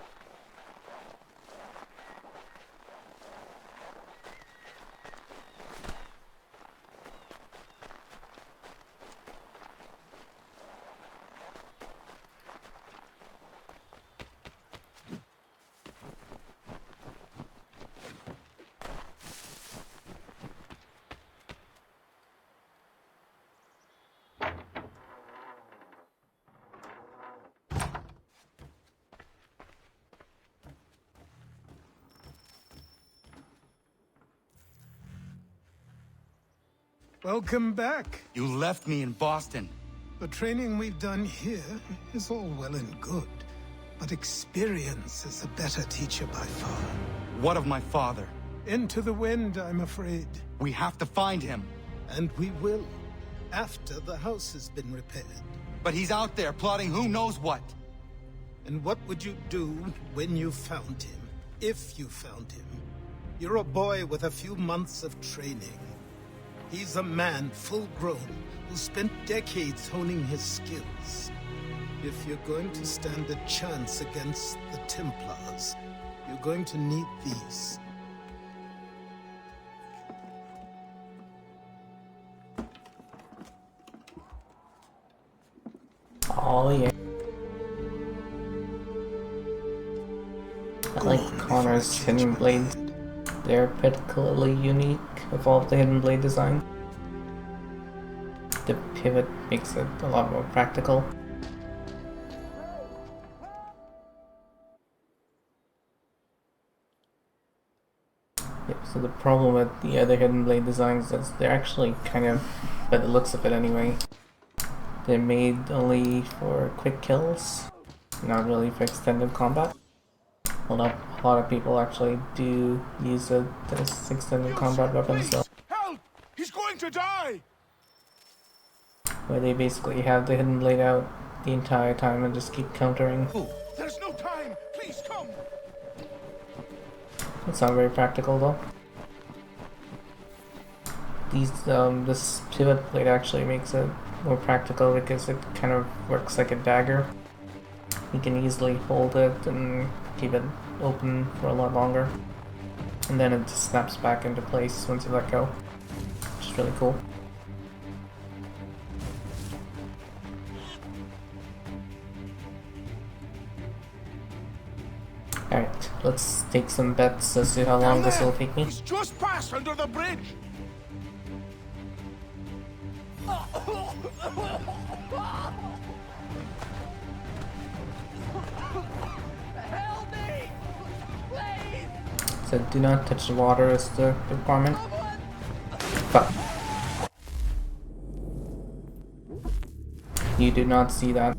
Welcome back. You left me in Boston. The training we've done here is all well and good, but experience is a better teacher by far. What of my father? Into the wind, I'm afraid. We have to find him. And we will, after the house has been repaired. But he's out there plotting who knows what. And what would you do when you found him? If you found him? You're a boy with a few months of training. He's a man, full-grown, who spent decades honing his skills. If you're going to stand a chance against the Templars, you're going to need these. Oh yeah. I like Connor's hidden blades. They're particularly unique of all the hidden blade design. The pivot makes it a lot more practical. Yep, so the problem with the other hidden blade designs is they're actually kind of, by the looks of it anyway, they're made only for quick kills, not really for extended combat. A lot of people actually do use it as extended combat weapons, so Help! He's going to die! where they basically have the hidden blade out the entire time and just keep countering. There's no time! Please come! It's not very practical though. This pivot blade actually makes it more practical because it kind of works like a dagger. You can easily hold it and keep it open for a lot longer. And then it just snaps back into place once you let go, which is really cool. Alright, let's take some bets as to how long this will take me. He's just passed under the bridge! Help me! Please! So do not touch the water is the requirement. Fuck. You do not see that.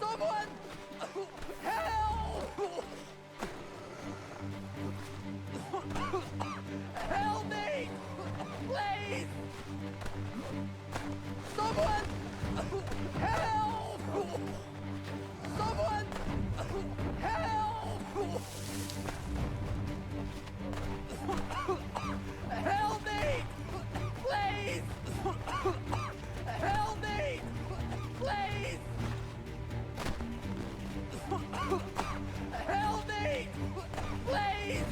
Someone! Help! Help me! Please! Someone! Help! Someone! Help! Help me! Please! Help me! Please! Help me! Please!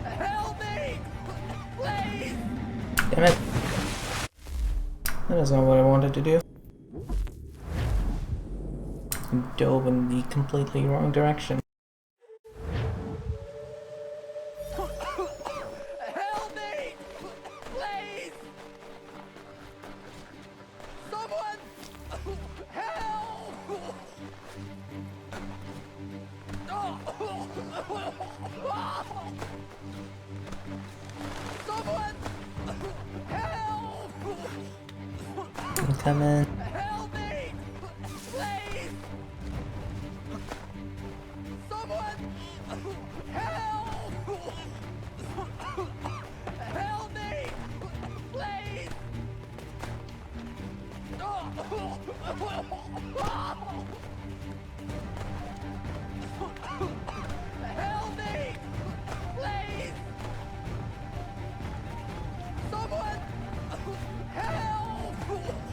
Help me! Please! Damn it. That is not what I wanted to do. I dove in the completely wrong direction. Help me! Please! coming. Help me! Please! Someone! Help! Help me! Please! Help me! Please! Someone! Help! Someone!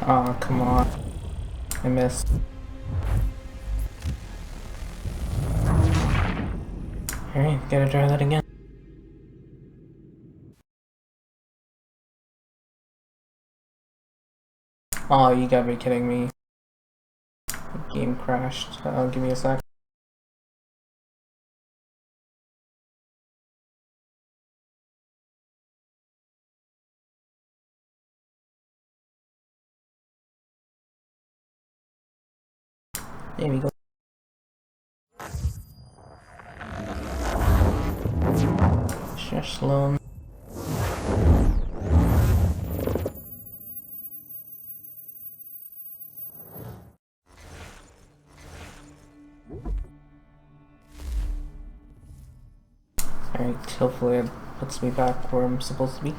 Oh, come on. I missed. Alright, gotta try that again. Oh, you gotta be kidding me. The game crashed. Give me a sec. There we go. Shush, Sloan. Alright, hopefully it puts me back where I'm supposed to be.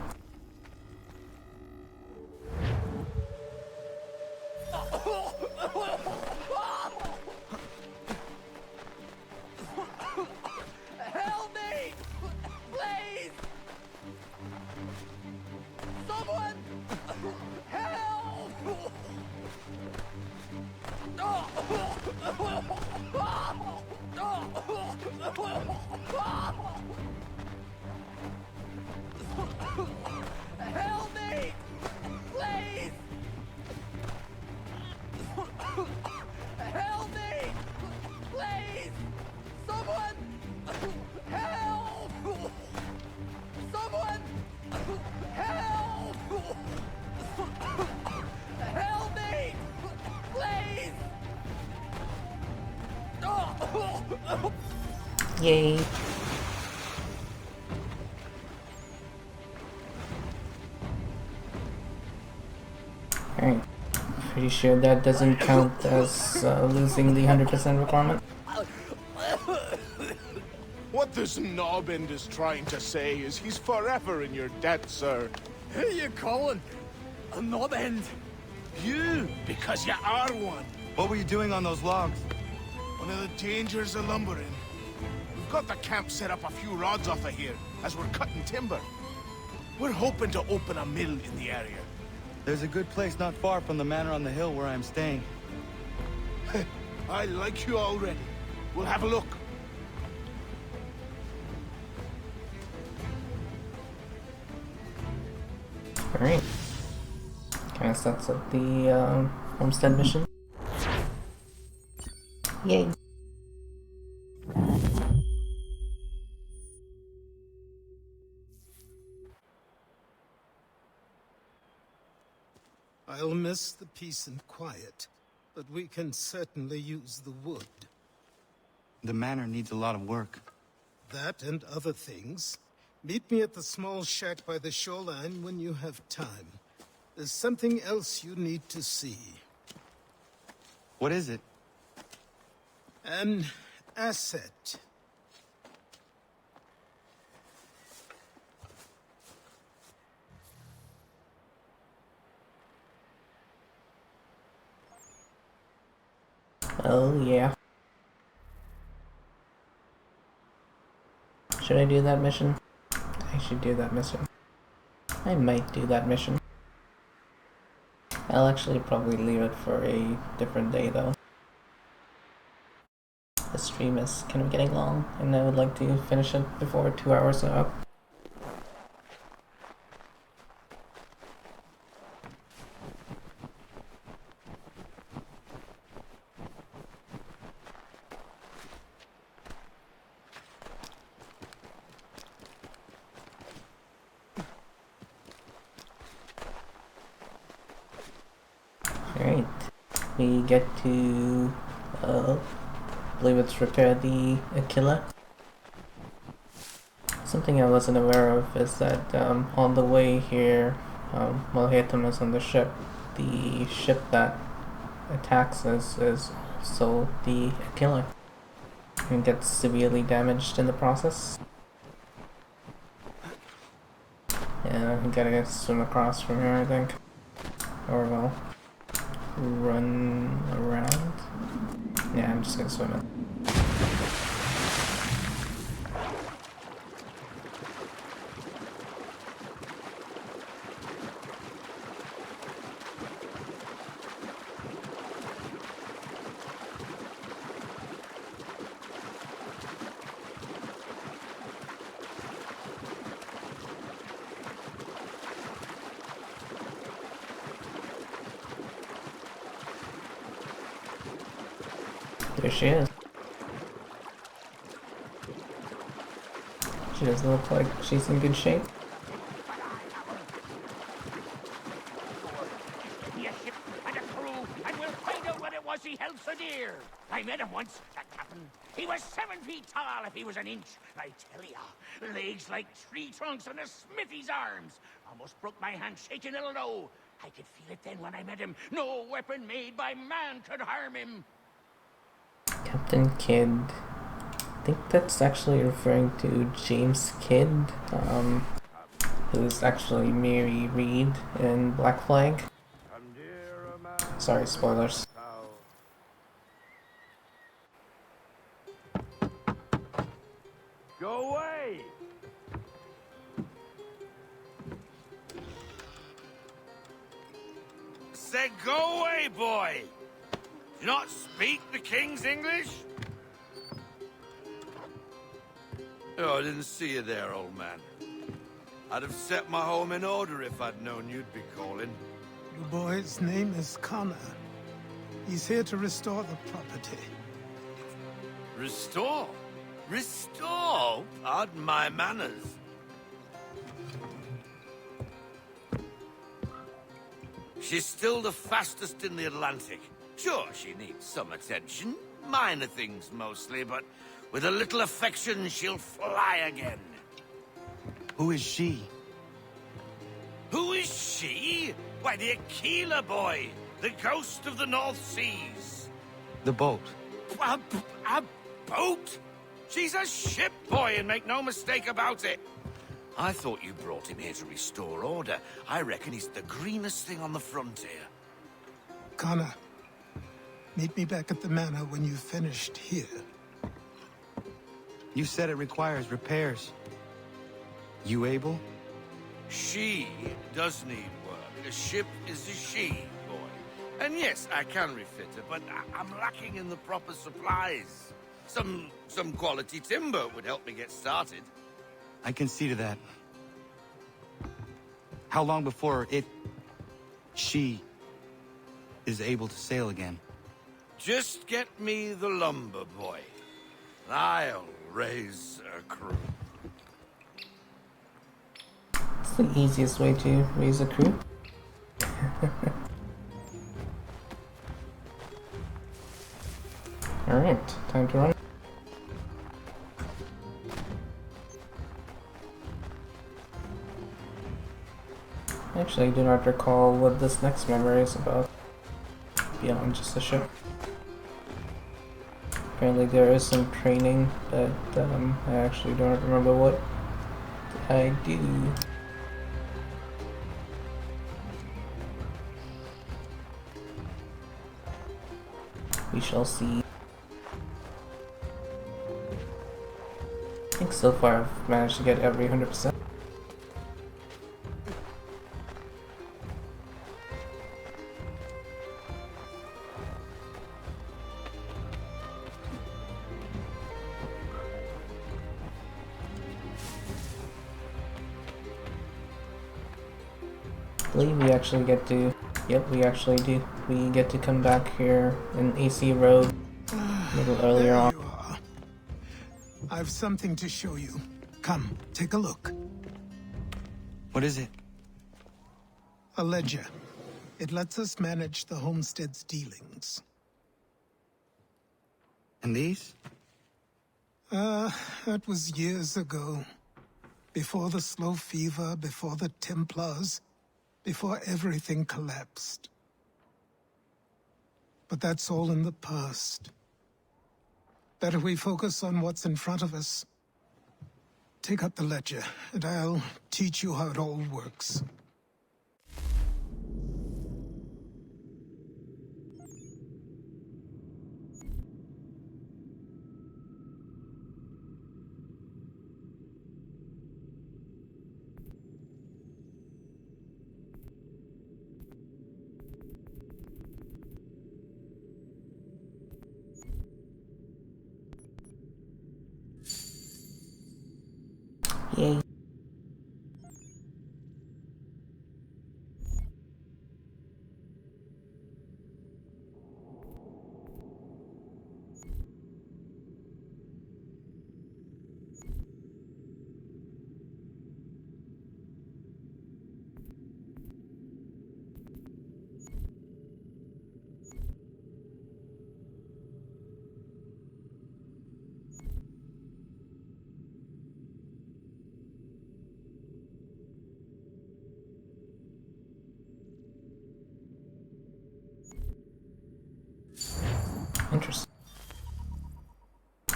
Help me! Please! Someone! Help! Help me! Please! Help me! Please! Someone! Help! Someone! Help! Help me! Please! Yay. Alright, pretty sure that doesn't count as losing the 100% requirement. What this knobend is trying to say is he's forever in your debt, sir. Who you calling? A knob end? You, because you are one. What were you doing on those logs? One of the dangers of lumbering. We've got the camp set up a few rods off of here, as we're cutting timber. We're hoping to open a mill in the area. There's a good place not far from the manor on the hill where I'm staying. I like you already. We'll have a look. Alright. Kinda sets up the homestead mission. Yay. I'll miss the peace and quiet, but we can certainly use the wood. The manor needs a lot of work. That and other things. Meet me at the small shack by the shoreline when you have time. There's something else you need to see. What is it? An asset. Oh yeah. Should I do that mission? I should do that mission. I might do that mission. I'll actually probably leave it for a different day though. The stream is kind of getting long and I would like to finish it before 2 hours are up. we get to, I believe it's repair the Aquila. Something I wasn't aware of is that on the way here, while Hatham is on the ship that attacks us is also the Aquila and gets severely damaged in the process. Yeah, we gotta swim across from here, I think. Or well, run around. Yeah, I'm just gonna swim it. There she is. She doesn't look like she's in good shape. A ship and a crew, and we'll find out what it was he helped so dear. I met him once, that captain. He was 7 feet tall if he was an inch. I tell ya, legs like tree trunks and a smithy's arms. Almost broke my hand shaking it'll know. I could feel it then when I met him. No weapon made by man could harm him. Captain Kidd. I think that's actually referring to James Kidd, who's actually Mary Reed in Black Flag. Sorry, spoilers. Go away! Said go away, boy! Do you not speak the King's English? Oh, I didn't see you there, old man. I'd have set my home in order if I'd known you'd be calling. The boy's name is Connor. He's here to restore the property. Restore? Restore? Pardon my manners. She's still the fastest in the Atlantic. Sure, she needs some attention. Minor things mostly, but with a little affection, she'll fly again. Who is she? Who is she? Why, the Aquila boy, the ghost of the North Seas. The boat. A boat? She's a ship boy, and make no mistake about it. I thought you brought him here to restore order. I reckon he's the greenest thing on the frontier. Connor, meet me back at the manor when you've finished here. You said it requires repairs. You able? She does need work. A ship is a she, boy. And yes, I can refit her, but I'm lacking in the proper supplies. Some quality timber would help me get started. I can see to that. How long before she is able to sail again? Just get me the lumber, boy. I'll raise a crew. It's the easiest way to raise a crew. Alright, time to run. Actually, I do not recall what this next memory is about, beyond just a ship. Apparently there is some training, but I actually don't remember what I do. We shall see. I think so far I've managed to get every 100%. I believe we actually get to, yep, we actually do. We get to come back here in AC Road a little earlier on. You are. I've something to show you. Come, take a look. What is it? A ledger. It lets us manage the homestead's dealings. And these? That was years ago. Before the slow fever, before the Templars, before everything collapsed. But that's all in the past. Better we focus on what's in front of us. Take up the ledger, and I'll teach you how it all works. Yay. Interesting.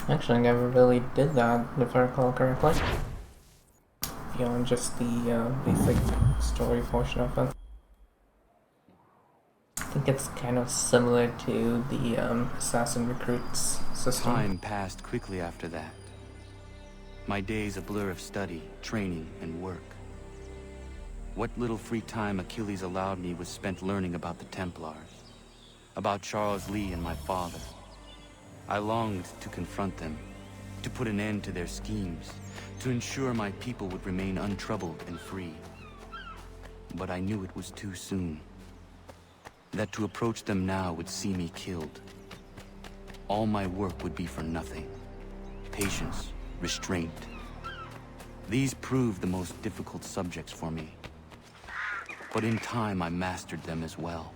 Actually, I never really did that, if I recall correctly. Beyond just the basic story portion of it. I think it's kind of similar to the assassin recruits system. Time passed quickly after that. My days a blur of study, training, and work. What little free time Achilles allowed me was spent learning about the Templars. About Charles Lee and my father. I longed to confront them, to put an end to their schemes, to ensure my people would remain untroubled and free. But I knew it was too soon. That to approach them now would see me killed. All my work would be for nothing. Patience, restraint. These proved the most difficult subjects for me. But in time I mastered them as well.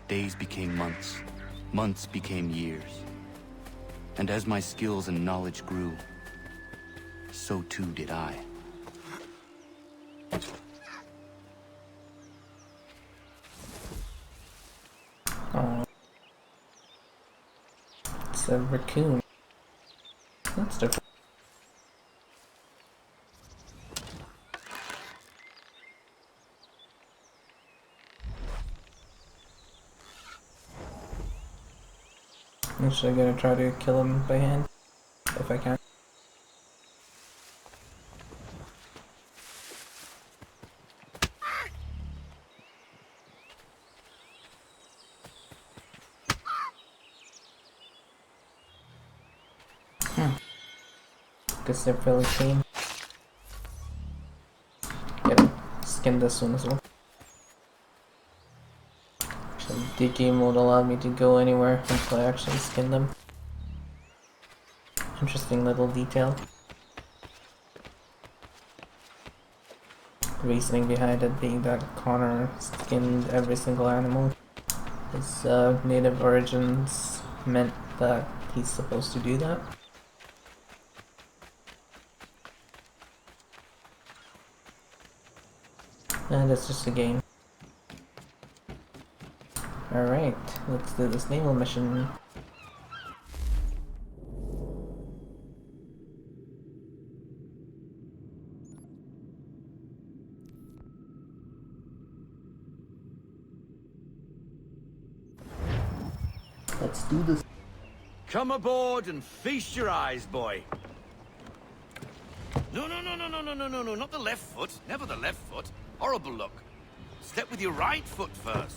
Days became months, months became years. And as my skills and knowledge grew, so too did I. Oh. It's a raccoon. That's different. Actually, I'm gonna try to kill him by hand, if I can. Guess they're fairly clean. Get him. Skin this one as well. The game won't allow me to go anywhere until I actually skin them. Interesting little detail. The reasoning behind it being that Connor skinned every single animal. His native origins meant that he's supposed to do that. And it's just a game. Alright, let's do this naval mission. Let's do this. Come aboard and feast your eyes, boy. No, not the left foot. Never the left foot. Horrible look. Step with your right foot first.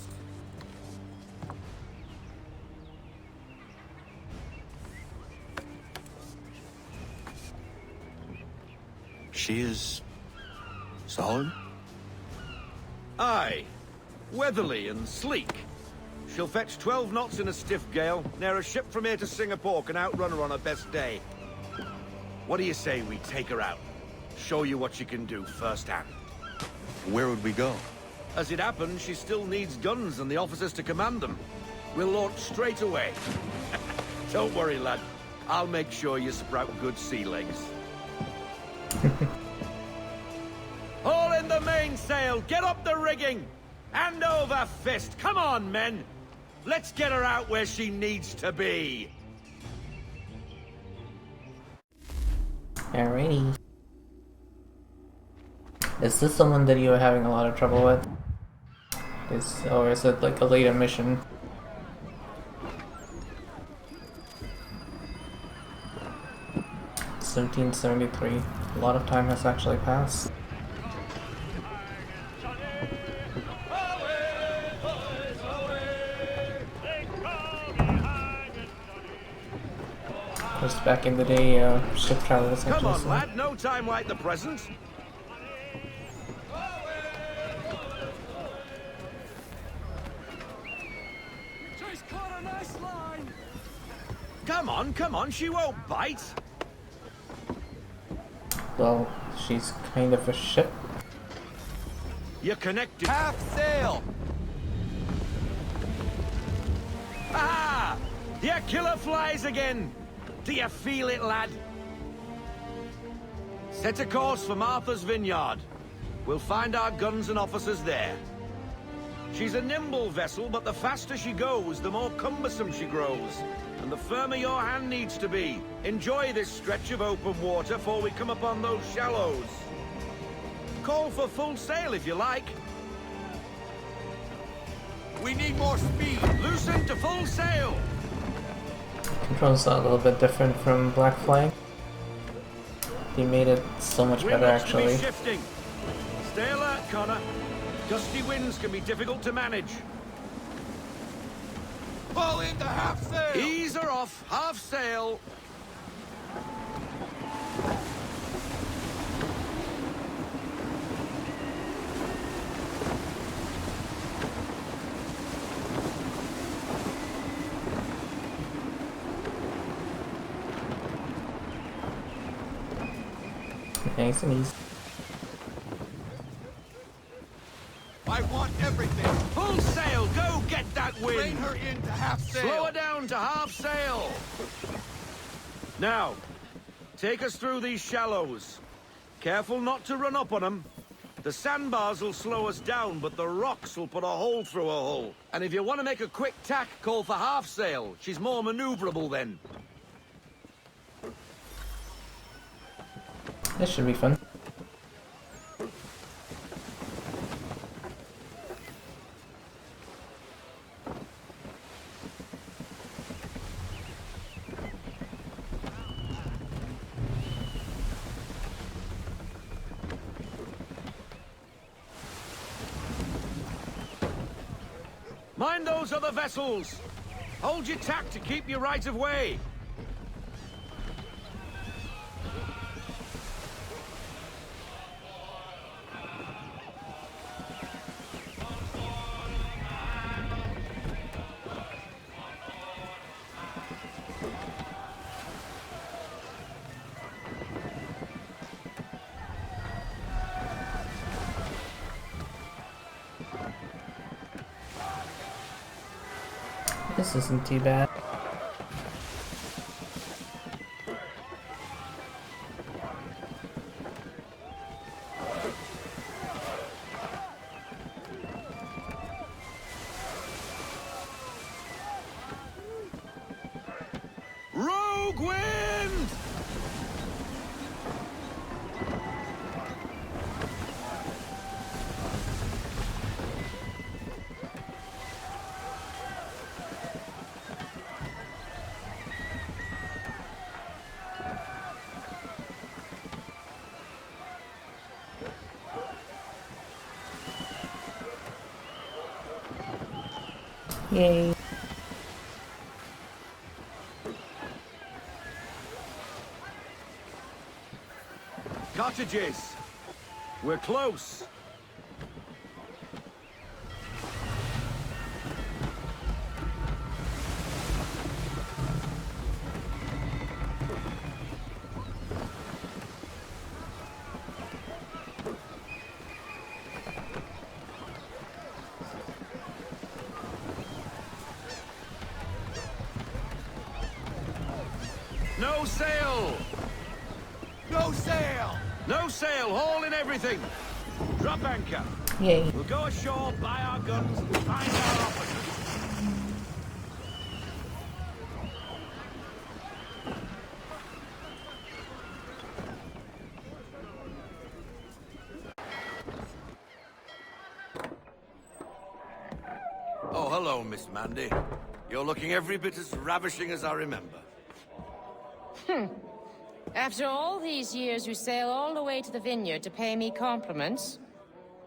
She is... solid? Aye. Weatherly and sleek. She'll fetch 12 knots in a stiff gale. Ne'er a ship from here to Singapore can outrun her on her best day. What do you say we take her out? Show you what she can do firsthand. Where would we go? As it happens, she still needs guns and the officers to command them. We'll launch straight away. Don't worry, lad. I'll make sure you sprout good sea legs. Haul in the mainsail! Get up the rigging! Hand over fist! Come on, men! Let's get her out where she needs to be! Alrighty. Is this the one that you were having a lot of trouble with? Or is it like a later mission? (1773). A lot of time has actually passed. Just back in the day, ship travel was Come on, interesting. lad, no time like the present. She's caught a nice line. Come on, she won't bite. Well, she's kind of a ship. You're connected. Half sail! Ah! Your killer flies again! Do you feel it, lad? Set a course for Martha's Vineyard. We'll find our guns and officers there. She's a nimble vessel, but the faster she goes, the more cumbersome she grows. And the firmer your hand needs to be. Enjoy this stretch of open water before we come upon those shallows. Call for full sail if you like. We need more speed! Loosen to full sail! Controls are a little bit different from Black Flag. He made it so much Wind better, looks to be actually. shifting. Stay alert, Connor. Gusty winds can be difficult to manage. Pull into half sail! Ease her off, half sail. Nice and easy. I want everything! Full sail, go get that wind! Bring her into half sail! Slow her down to half sail! Now, take us through these shallows. Careful not to run up on them. The sandbars will slow us down, but the rocks will put a hole through her hull. And if you want to make a quick tack, call for half sail. She's more maneuverable then. This should be fun. Mind those other vessels! Hold your tack to keep your right of way. This isn't too bad. Rogue wind! Yay. Cottages. We're close. No sail! No sail! No sail! Haul in everything! Drop anchor! Yay. We'll go ashore, buy our guns, and find our officers. Oh, hello, Miss Mandy. You're looking every bit as ravishing as I remember. After all these years, you sail all the way to the vineyard to pay me compliments?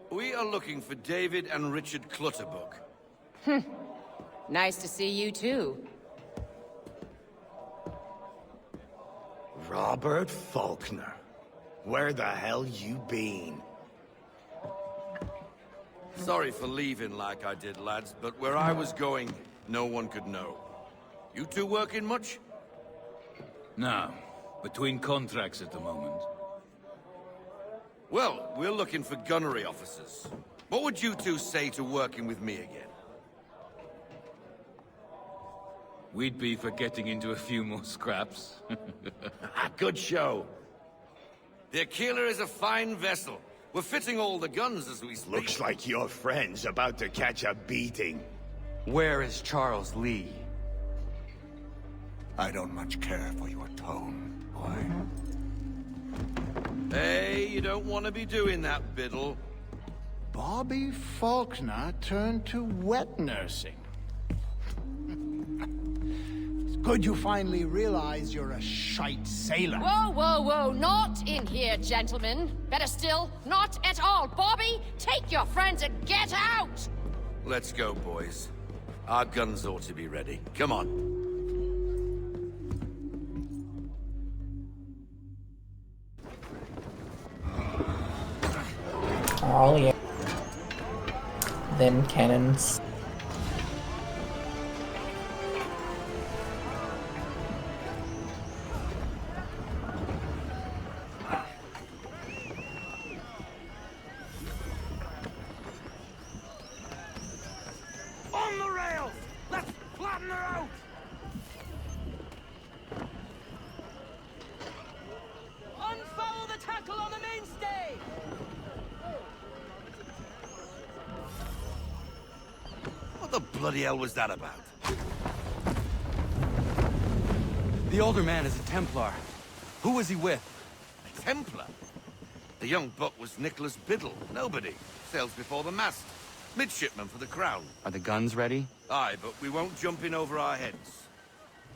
We are looking for David and Richard Clutterbuck. Nice to see you, too. Robert Faulkner. Where the hell you been? Sorry for leaving like I did, lads, but where I was going, no one could know. You two working much? No. Between contracts at the moment. Well, we're looking for gunnery officers. What would you two say to working with me again? We'd be for getting into a few more scraps. Good show. The Aquila is a fine vessel. We're fitting all the guns as we speak. Looks like your friend's about to catch a beating. Where is Charles Lee? I don't much care for your tone, boy. Hey, you don't want to be doing that, Biddle. Bobby Faulkner turned to wet nursing. It's good you finally realize you're a shite sailor. Whoa, whoa, whoa, not in here, gentlemen. Better still, not at all. Bobby, take your friends and get out! Let's go, boys. Our guns ought to be ready. Come on. Oh yeah. Them cannons. On the rails! Let's flatten her out! Unfold the tackle on the mainstay! What the bloody hell was that about? The older man is a Templar. Who was he with? A Templar? The young buck was Nicholas Biddle. Nobody. Sails before the mast. Midshipman for the Crown. Are the guns ready? Aye, but we won't jump in over our heads.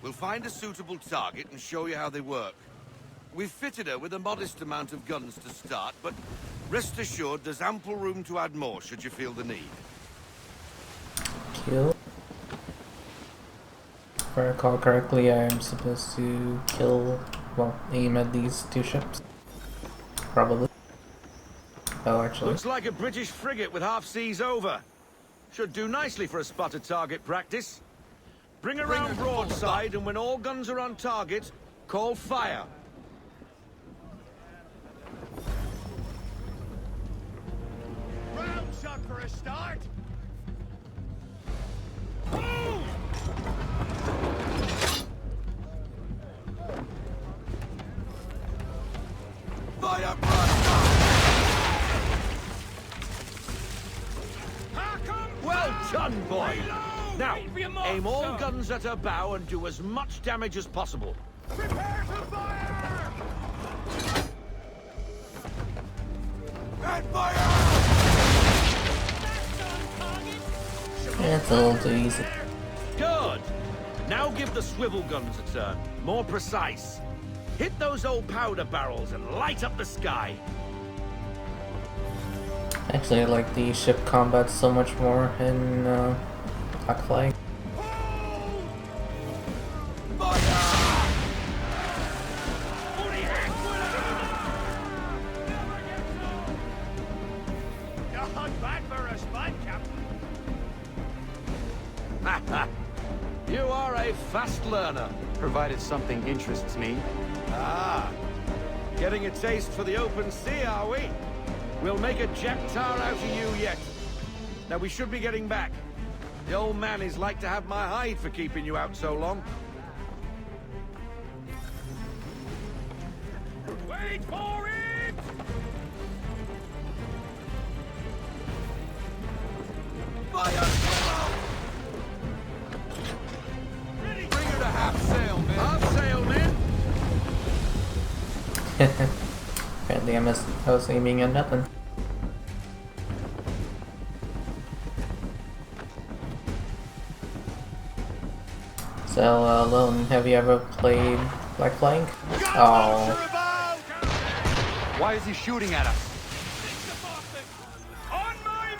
We'll find a suitable target and show you how they work. We've fitted her with a modest amount of guns to start, but rest assured there's ample room to add more should you feel the need. Kill. If I recall correctly, I am supposed to kill, well, aim at these two ships. Probably. Oh, actually. Looks like a British frigate with half seas over. Should do nicely for a spotted target practice. Bring her round broadside, and when all guns are on target, call fire. Round shot for a start! Fire! Well done, boy! Now, aim all guns at her bow and do as much damage as possible. Prepare to fire! And fire! Yeah, it's a little too easy. Good! Now give the swivel guns a turn. More precise. Hit those old powder barrels and light up the sky. Actually, I like the ship combat so much more in Black Flag. Not bad for a spud, Captain. You are a fast learner. Provided something interests me. Ah, getting a taste for the open sea, are we? We'll make a jack tar out of you yet. Now we should be getting back. The old man is like to have my hide for keeping you out so long. Wait for it! Fire! Bring her to half sail, man. Half sail, man. Apparently I was aiming at nothing. So, Lone, have you ever played Black Flag? Oh. Why is he shooting at us?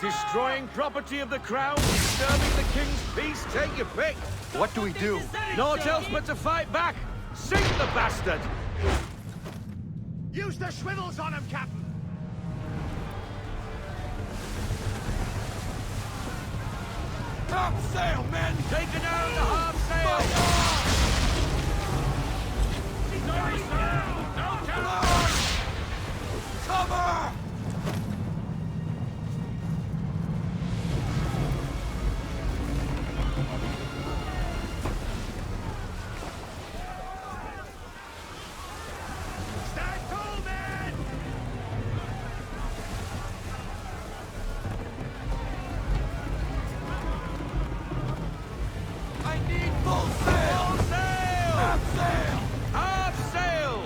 Destroying property of the crown, disturbing the king's peace, take your pick. What do we do? Naught else but to fight back. Sink the bastard! Use the swivels on him, Captain! Half sail, men! Taken out the half sail! Cover! Stand tall, men! I need full sail! Full sail! Half sail! Half sail!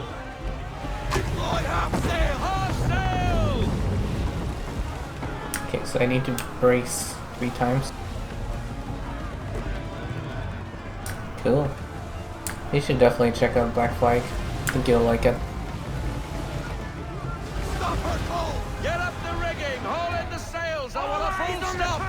Deploy half sail! Half sail! Okay, so I need to brace 3 times. Cool. You should definitely check out Black Flag. I think you'll like it. Stop her hull! Get up the rigging! Haul in the sails! I want a full stop!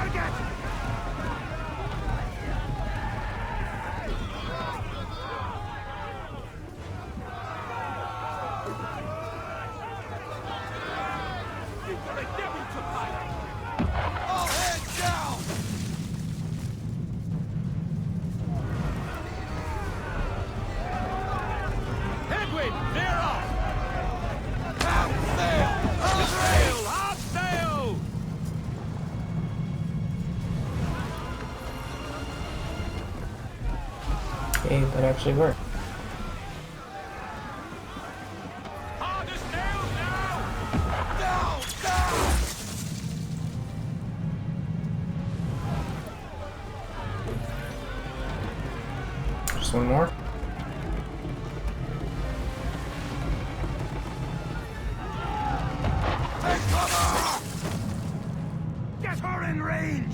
All hands down! Headwind, veer off! Half sail! Half sail! Half sail! Okay, that actually worked. Down! Down! Just one more. Take cover! Get her in range!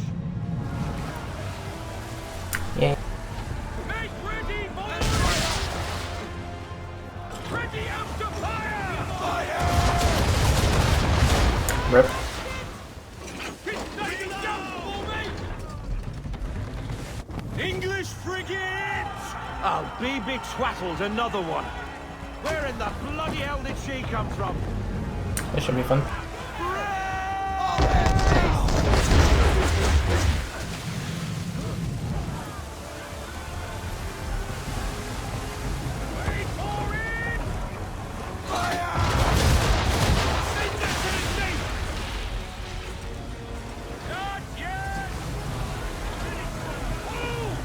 Yay. Make ready, boys! Ready out to fire! Fire! Rip. English frigate! I'll be betwattled, another one. Where in the bloody hell did she come from? This should be fun. All hands down! Wait for it! Fire! Send that to the sea! Not yet! Move!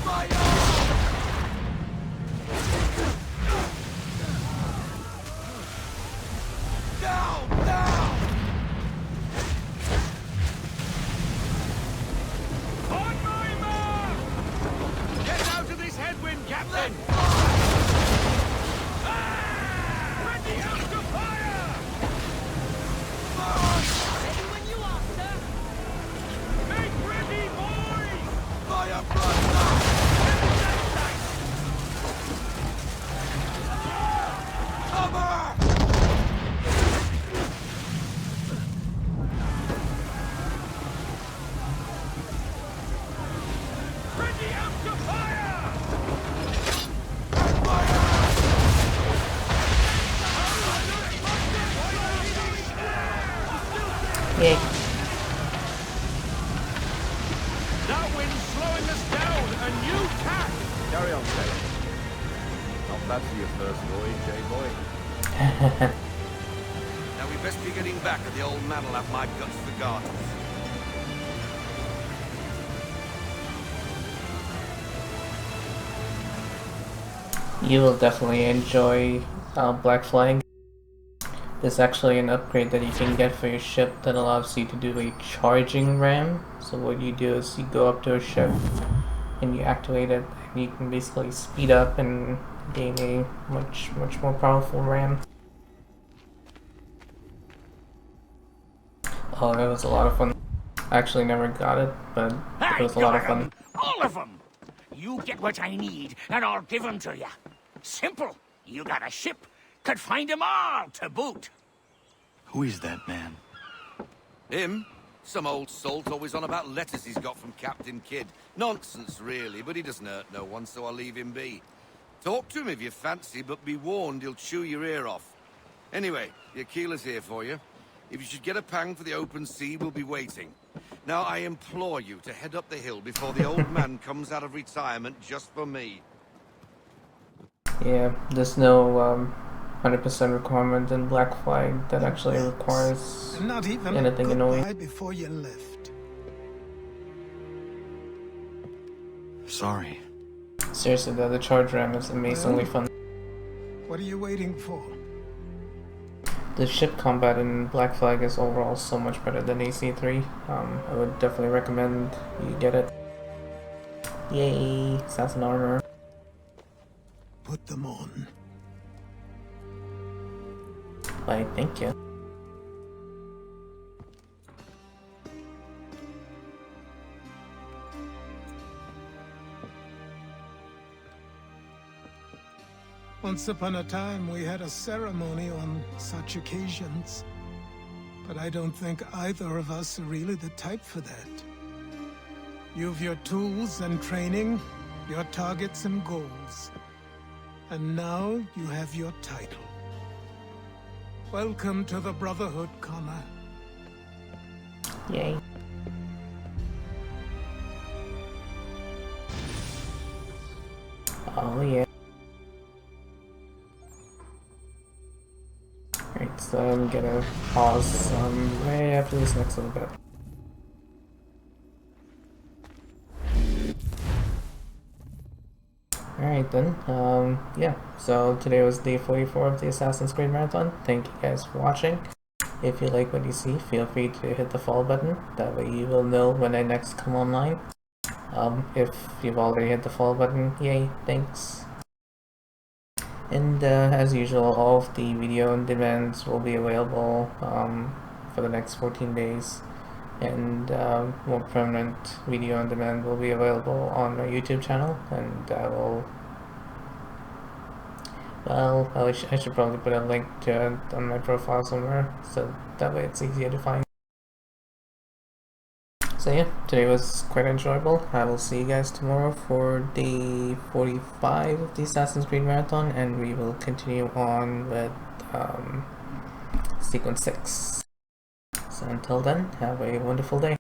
Fire! Down! Down! On my mark! Get out of this headwind, Captain! Ready out to fire! Ready when you are, sir. Make ready, boys! Fire blood! Cover! Ready out to fire! Yay. That wind's slowing us down. A new tack. Carry on, sailor. Not bad for your first voyage, eh, boy? Now we best be getting back, or the old man'll have my guts for garters. You will definitely enjoy Black Flag. There's actually an upgrade that you can get for your ship that allows you to do a charging ram. So what you do is you go up to a ship and you activate it, and you can basically speed up and gain a much more powerful ram. Oh, it was a lot of fun. I actually never got it, but it was a lot of fun. All of them! You get what I need, and I'll give them to you. Simple. You got a ship. Could find them all to boot. Who is that man? Him? Some old salt always on about letters he's got from Captain Kidd. Nonsense, really, but he doesn't hurt no one, so I'll leave him be. Talk to him if you fancy, but be warned he'll chew your ear off. Anyway, your keeler's here for you. If you should get a pang for the open sea, we'll be waiting. Now, I implore you to head up the hill before the old man comes out of retirement just for me. Yeah, there's no 100% requirement in Black Flag that actually requires Not even anything annoying. before you left. Sorry. Seriously though, the charge ram is amazingly fun. What are you waiting for? The ship combat in Black Flag is overall so much better than AC3. I would definitely recommend you get it. Yay, assassin armor. Put them on. Why, thank you. Once upon a time, we had a ceremony on such occasions. But I don't think either of us are really the type for that. You've your tools and training, your targets and goals. And now you have your title. Welcome to the Brotherhood, Connor. Yay. Oh yeah. Alright, so I'm gonna pause right after this next little bit. Alright then, yeah, so today was day 44 of the Assassin's Creed Marathon. Thank you guys for watching. If you like what you see, feel free to hit the follow button, that way you will know when I next come online. If you've already hit the follow button, yay, thanks. And as usual, all of the video on demands will be available for the next 14 days. And more permanent video on demand will be available on my YouTube channel, and I will, well, I should probably put a link to it on my profile somewhere, so that way it's easier to find. So yeah, today was quite enjoyable. I will see you guys tomorrow for day 45 of the Assassin's Creed Marathon, and we will continue on with sequence 6. So until then, have a wonderful day.